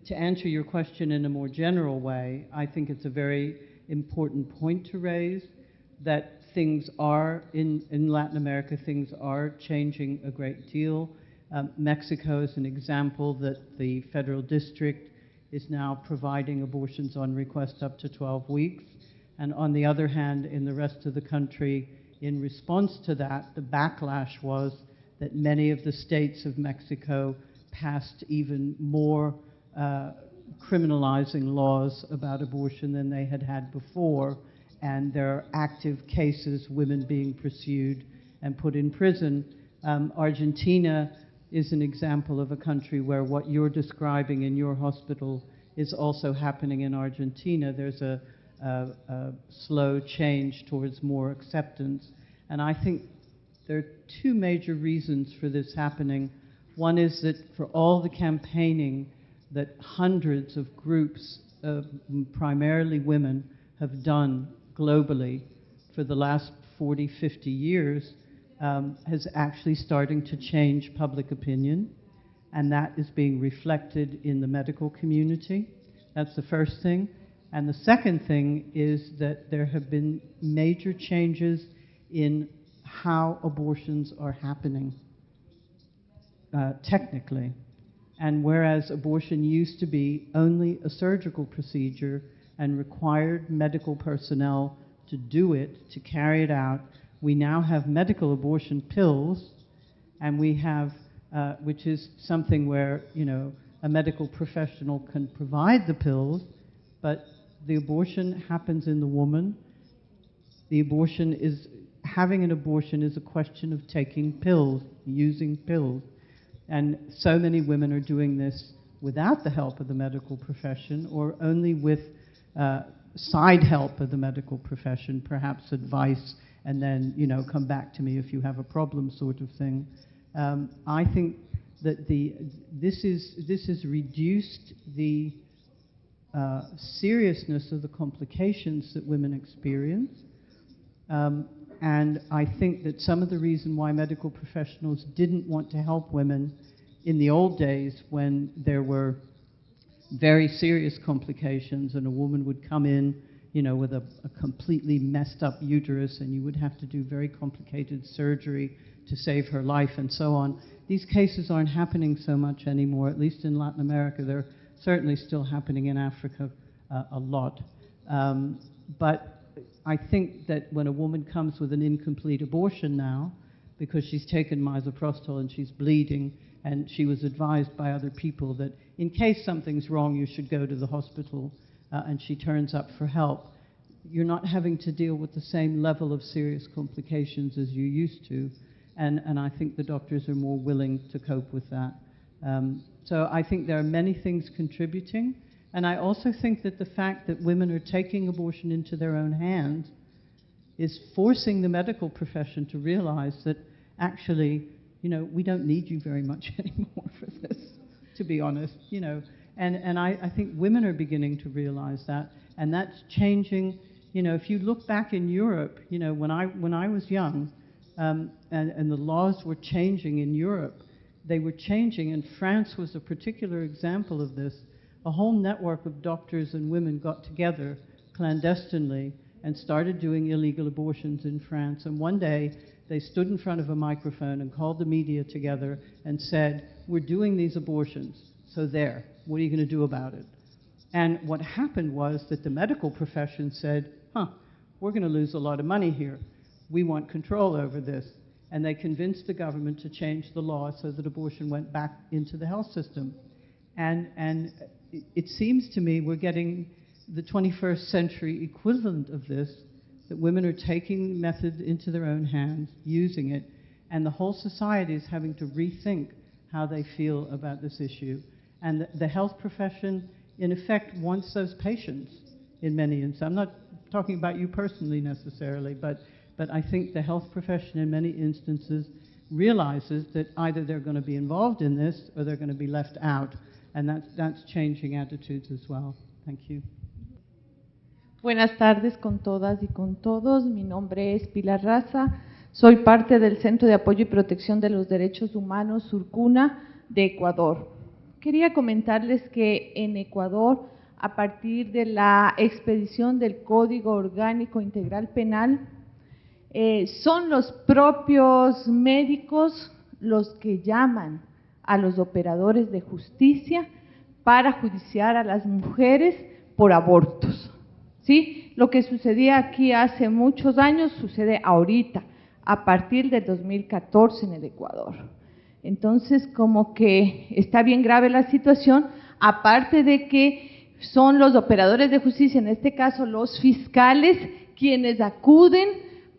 To answer your question in a more general way, I think it's a very important point to raise, that things are, in Latin America, things are changing a great deal. Mexico is an example that the federal district is now providing abortions on request up to 12 weeks. And on the other hand, in the rest of the country, in response to that, the backlash was that many of the states of Mexico passed even more criminalizing laws about abortion than they had had before, and there are active cases, women being pursued and put in prison. Argentina is an example of a country where what you're describing in your hospital is also happening in Argentina. There's a slow change towards more acceptance. And I think there are two major reasons for this happening. One is that for all the campaigning that hundreds of groups, primarily women, have done globally for the last 40, 50 years, has actually starting to change public opinion, and that is being reflected in the medical community. That's the first thing. And the second thing is that there have been major changes in how abortions are happening, technically. And whereas abortion used to be only a surgical procedure and required medical personnel to do it, to carry it out, we now have medical abortion pills, and we have, which is something where, you know, a medical professional can provide the pills, but the abortion happens in the woman. The abortion is, having an abortion is a question of taking pills, using pills. And so many women are doing this without the help of the medical profession, or only with side help of the medical profession, perhaps advice, and then, you know, come back to me if you have a problem, sort of thing. I think that this has reduced the seriousness of the complications that women experience. And I think that some of the reason why medical professionals didn't want to help women in the old days, when there were very serious complications and a woman would come in, you know, with a completely messed up uterus, and you would have to do very complicated surgery to save her life and so on. These cases aren't happening so much anymore, at least in Latin America. They're certainly still happening in Africa a lot. But I think that when a woman comes with an incomplete abortion now, because she's taken misoprostol and she's bleeding, and she was advised by other people that in case something's wrong, you should go to the hospital, and she turns up for help, you're not having to deal with the same level of serious complications as you used to, and I think the doctors are more willing to cope with that. So I think there are many things contributing, and I also think that the fact that women are taking abortion into their own hands is forcing the medical profession to realize that actually, you know, we don't need you very much anymore for this, to be honest, you know. And I think women are beginning to realize that, and that's changing. You know, if you look back in Europe, you know, when I was young, and the laws were changing in Europe, they were changing, and France was a particular example of this. A whole network of doctors and women got together clandestinely and started doing illegal abortions in France. And one day, they stood in front of a microphone and called the media together and said, "We're doing these abortions, so there, what are you going to do about it?" And what happened was that the medical profession said, we're going to lose a lot of money here. We want control over this. And they convinced the government to change the law so that abortion went back into the health system. And it seems to me we're getting the 21st century equivalent of this, that women are taking the method into their own hands, using it, and the whole society is having to rethink how they feel about this issue. And the health profession, in effect, wants those patients in many instances. I'm not talking about you personally necessarily, but I think the health profession in many instances realizes that either they're going to be involved in this or they're going to be left out, and that's changing attitudes as well. Thank you. Buenas tardes con todas y con todos. Mi nombre es Pilar Raza. Soy parte del Centro de Apoyo y Protección de los Derechos Humanos, Surcuna, de Ecuador. Quería comentarles que en Ecuador, a partir de la expedición del Código Orgánico Integral Penal, son los propios médicos los que llaman a los operadores de justicia para judiciar a las mujeres por abortos. ¿Sí? Lo que sucedía aquí hace muchos años sucede ahorita, a partir del 2014 en el Ecuador. Entonces, como que está bien grave la situación, aparte de que son los operadores de justicia, en este caso los fiscales, quienes acuden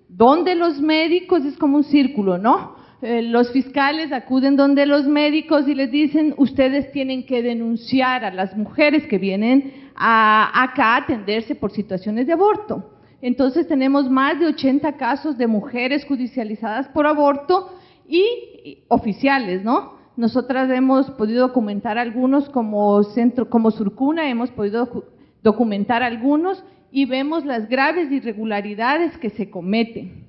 donde los médicos, es como un círculo, ¿no? Los fiscales acuden donde los médicos y les dicen, ustedes tienen que denunciar a las mujeres que vienen acá a atenderse por situaciones de aborto. Entonces tenemos más de 80 casos de mujeres judicializadas por aborto y oficiales, ¿no? Nosotras hemos podido documentar algunos como Surcuna, hemos podido documentar algunos y vemos las graves irregularidades que se cometen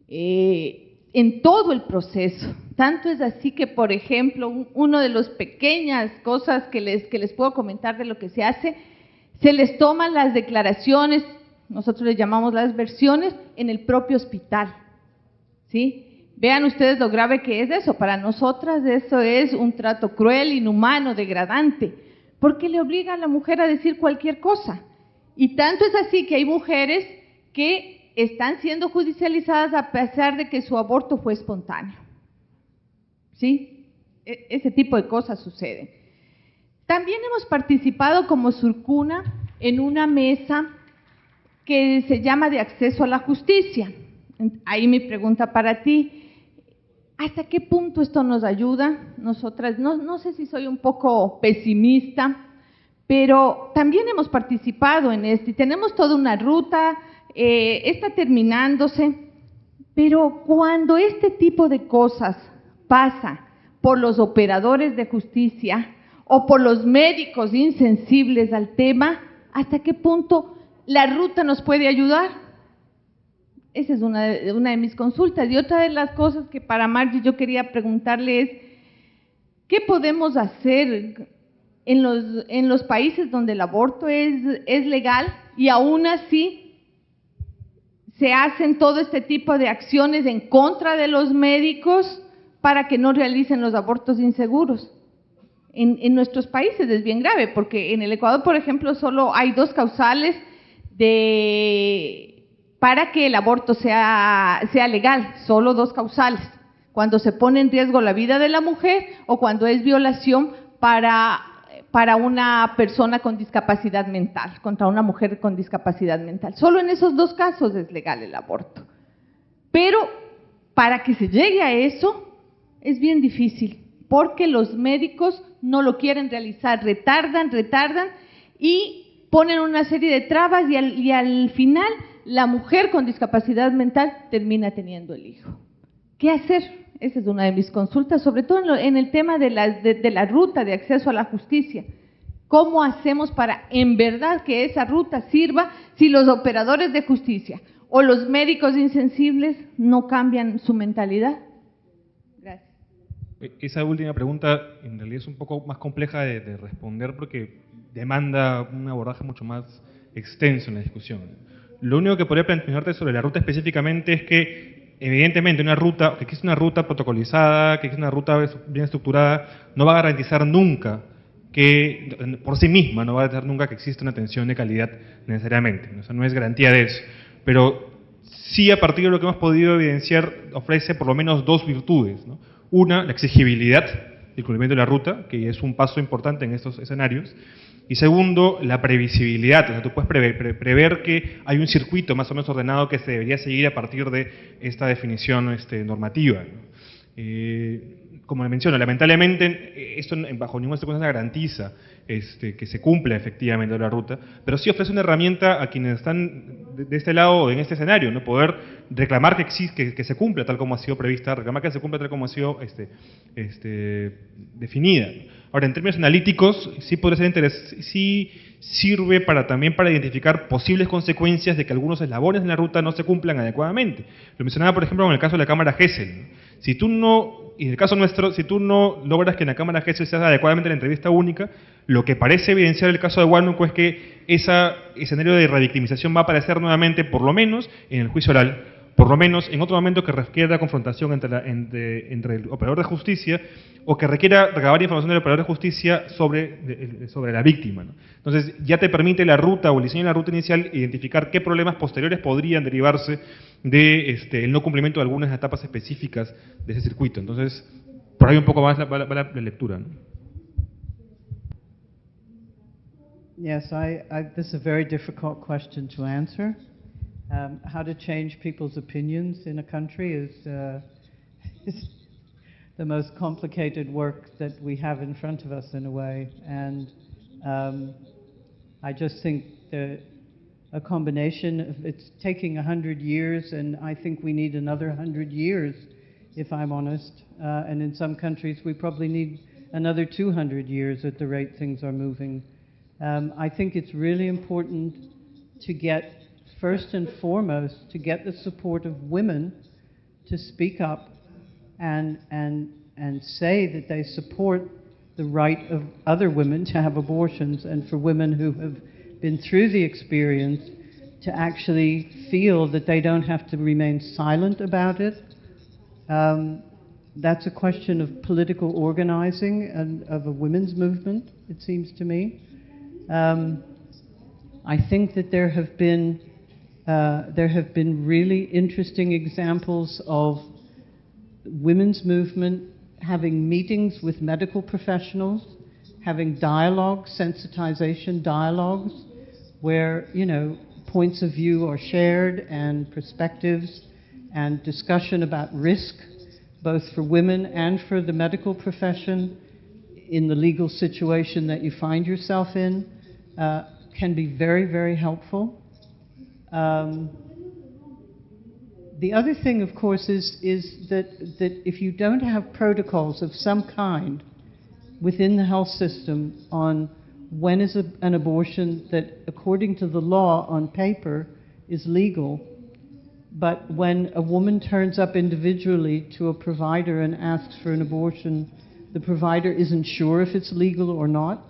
en todo el proceso. Tanto es así que, por ejemplo, una de las pequeñas cosas que les puedo comentar de lo que se hace, se les toman las declaraciones, nosotros les llamamos las versiones, en el propio hospital, ¿sí? Vean ustedes lo grave que es eso. Para nosotras eso es un trato cruel, inhumano, degradante, porque le obliga a la mujer a decir cualquier cosa. Y tanto es así que hay mujeres que están siendo judicializadas a pesar de que su aborto fue espontáneo. ¿Sí? Ese tipo de cosas suceden. También hemos participado como Surcuna en una mesa que se llama de acceso a la justicia. Ahí mi pregunta para ti, ¿hasta qué punto esto nos ayuda? Nosotras, no sé si soy un poco pesimista, pero también hemos participado en esto y tenemos toda una ruta, está terminándose, pero cuando este tipo de cosas pasa por los operadores de justicia o por los médicos insensibles al tema, ¿hasta qué punto la ruta nos puede ayudar? Esa es una de mis consultas. Y otra de las cosas que para Margie yo quería preguntarle es, ¿qué podemos hacer en los países donde el aborto es legal y aún así se hacen todo este tipo de acciones en contra de los médicos para que no realicen los abortos inseguros? En nuestros países es bien grave, porque en el Ecuador, por ejemplo, solo hay 2 causales para que el aborto sea legal, solo 2 causales, cuando se pone en riesgo la vida de la mujer o cuando es violación para una persona con discapacidad mental, contra una mujer con discapacidad mental. Solo en esos 2 casos es legal el aborto. Pero para que se llegue a eso es bien difícil, porque los médicos no lo quieren realizar, retardan y ponen una serie de trabas y al final la mujer con discapacidad mental termina teniendo el hijo. ¿Qué hacer? Esa es una de mis consultas, sobre todo en el tema de la ruta de acceso a la justicia. ¿Cómo hacemos para en verdad que esa ruta sirva si los operadores de justicia o los médicos insensibles no cambian su mentalidad? Gracias. Esa última pregunta en realidad es un poco más compleja de responder porque demanda un abordaje mucho más extenso en la discusión. Lo único que podría plantearte sobre la ruta específicamente es que evidentemente que existe una ruta protocolizada, que existe una ruta bien estructurada, no va a garantizar nunca que, por sí misma, no va a garantizar nunca que exista una atención de calidad necesariamente. O sea, no es garantía de eso. Pero sí, a partir de lo que hemos podido evidenciar, ofrece por lo menos 2 virtudes, ¿no? Una, la exigibilidad del cumplimiento de la ruta, que es un paso importante en estos escenarios. Y segundo, la previsibilidad. O sea, tú puedes prever que hay un circuito más o menos ordenado que se debería seguir a partir de esta definición normativa, ¿no? Como le menciono, lamentablemente esto bajo ninguna circunstancia garantiza que se cumpla efectivamente la ruta, pero sí ofrece una herramienta a quienes están de este lado o en este escenario, ¿no? Poder reclamar que se cumpla tal como ha sido prevista, reclamar que se cumpla tal como ha sido definida. Ahora, en términos analíticos, sí podría ser interesante, sí sirve también para identificar posibles consecuencias de que algunos eslabones en la ruta no se cumplan adecuadamente. Lo mencionaba, por ejemplo, en el caso de la cámara Gesell, ¿no? Y en el caso nuestro, si tú no logras que en la cámara Gesell se haga adecuadamente la entrevista única, lo que parece evidenciar el caso de Huánuco es que ese escenario de revictimización va a aparecer nuevamente, por lo menos en el juicio oral, por lo menos en otro momento que requiera confrontación entre el operador de justicia o que requiera recabar información del operador de justicia sobre la víctima, ¿no? Entonces ya te permite la ruta o el diseño de la ruta inicial identificar qué problemas posteriores podrían derivarse de el no cumplimiento de algunas etapas específicas de ese circuito. Entonces, por ahí un poco más va la lectura, ¿no? Yes, this is a very difficult question to answer. How to change people's opinions in a country the most complicated work that we have in front of us in a way. And I just think that a combination of it's taking 100 years, and I think we need another 100 years, if I'm honest. And in some countries, we probably need another 200 years at the rate things are moving. I think it's really important to get, first and foremost, to get the support of women to speak up and say that they support the right of other women to have abortions, and for women who have been through the experience to actually feel that they don't have to remain silent about it. That's a question of political organizing and of a women's movement, it seems to me. I think that there have been really interesting examples of women's movement having meetings with medical professionals, having dialogue, sensitization dialogues, where, you know, points of view are shared and perspectives and discussion about risk, both for women and for the medical profession in the legal situation that you find yourself in, can be very, very helpful. The other thing, of course, is that if you don't have protocols of some kind within the health system on when is an abortion that, according to the law on paper, is legal, but when a woman turns up individually to a provider and asks for an abortion, the provider isn't sure if it's legal or not.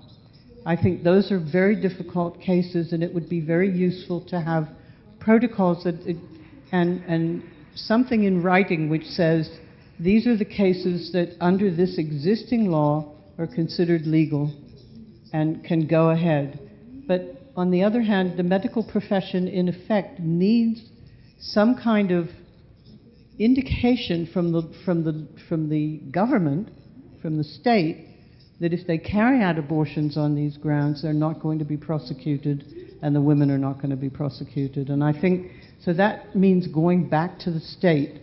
I think those are very difficult cases, and it would be very useful to have protocols that and something in writing which says these are the cases that under this existing law are considered legal and can go ahead. But on the other hand, the medical profession in effect needs some kind of indication from the government, from the state, that if they carry out abortions on these grounds, they're not going to be prosecuted and the women are not going to be prosecuted. And I think, so that means going back to the state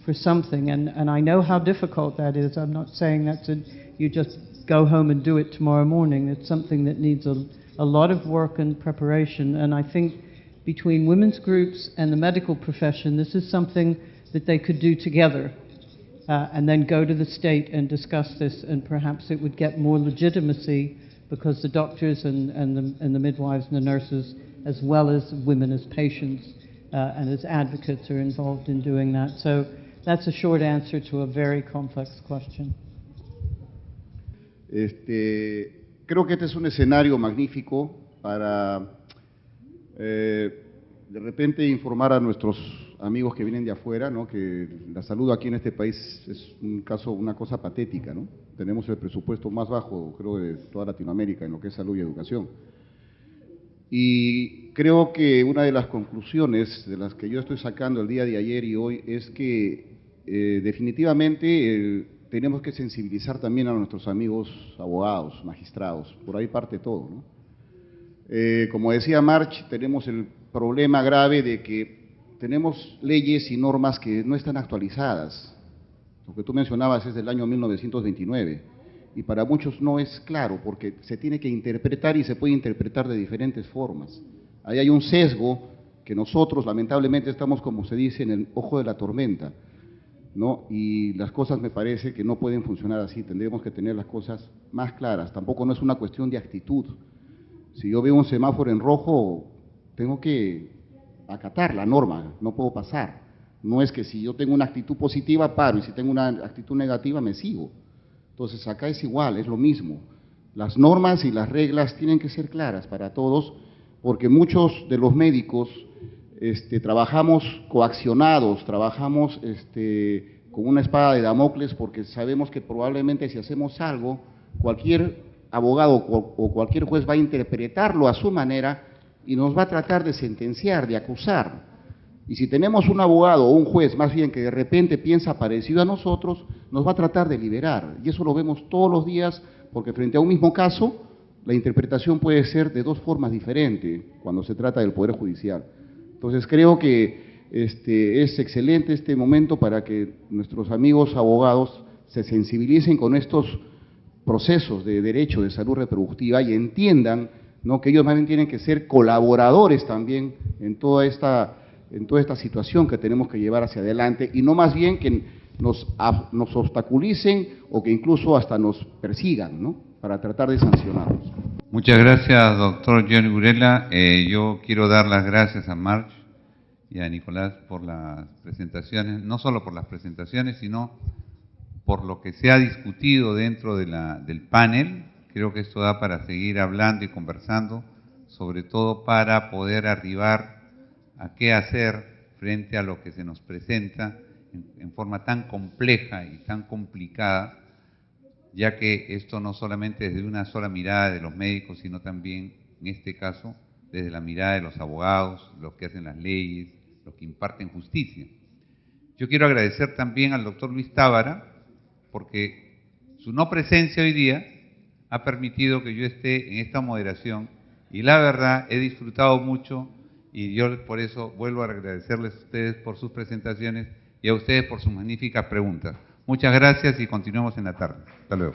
for something, and I know how difficult that is. I'm not saying you just go home and do it tomorrow morning. It's something that needs a lot of work and preparation, and I think between women's groups and the medical profession, this is something that they could do together, and then go to the state and discuss this, and perhaps it would get more legitimacy because the doctors and the midwives and the nurses, as well as women as patients and as advocates, are involved in doing that. So that's a short answer to a very complex question. Creo que este es un escenario magnífico para de repente informar a nuestros amigos que vienen de afuera, ¿no? Que la salud aquí en este país es una cosa patética, ¿no? Tenemos el presupuesto más bajo, creo, de toda Latinoamérica en lo que es salud y educación. Y creo que una de las conclusiones de las que yo estoy sacando el día de ayer y hoy es que definitivamente tenemos que sensibilizar también a nuestros amigos abogados, magistrados, por ahí parte todo, ¿no? Como decía March, tenemos el problema grave de que tenemos leyes y normas que no están actualizadas. Lo que tú mencionabas es del año 1929 y para muchos no es claro porque se tiene que interpretar y se puede interpretar de diferentes formas. Ahí hay un sesgo que nosotros lamentablemente estamos, como se dice, en el ojo de la tormenta, ¿no? Y las cosas me parece que no pueden funcionar así, tendremos que tener las cosas más claras. Tampoco no es una cuestión de actitud. Si yo veo un semáforo en rojo, tengo que acatar la norma, no puedo pasar. No es que si yo tengo una actitud positiva, paro, y si tengo una actitud negativa, me sigo. Entonces acá es igual, es lo mismo. Las normas y las reglas tienen que ser claras para todos, porque muchos de los médicos trabajamos coaccionados, trabajamos con una espada de Damocles, porque sabemos que probablemente si hacemos algo, cualquier abogado o cualquier juez va a interpretarlo a su manera y nos va a tratar de sentenciar, de acusar. Y si tenemos un abogado o un juez, más bien, que de repente piensa parecido a nosotros, nos va a tratar de liberar. Y eso lo vemos todos los días, porque frente a un mismo caso, la interpretación puede ser de dos formas diferentes cuando se trata del Poder Judicial. Entonces creo que Es excelente este momento para que nuestros amigos abogados se sensibilicen con estos procesos de derecho de salud reproductiva y entiendan, ¿no?, que ellos más bien tienen que ser colaboradores también en toda esta situación que tenemos que llevar hacia adelante, y no más bien que nos obstaculicen o que incluso hasta nos persigan, ¿no?, para tratar de sancionarnos. Muchas gracias, doctor Johnny Burela. Yo quiero dar las gracias a March y a Nicolás por las presentaciones, no solo por las presentaciones, sino por lo que se ha discutido dentro del panel. Creo que esto da para seguir hablando y conversando, sobre todo para poder arribar a qué hacer frente a lo que se nos presenta en forma tan compleja y tan complicada, ya que esto no solamente desde una sola mirada de los médicos, sino también, en este caso, desde la mirada de los abogados, los que hacen las leyes, los que imparten justicia. Yo quiero agradecer también al doctor Luis Tábara, porque su no presencia hoy día ha permitido que yo esté en esta moderación, y la verdad he disfrutado mucho, y yo por eso vuelvo a agradecerles a ustedes por sus presentaciones y a ustedes por sus magníficas preguntas. Muchas gracias y continuemos en la tarde. Hasta luego.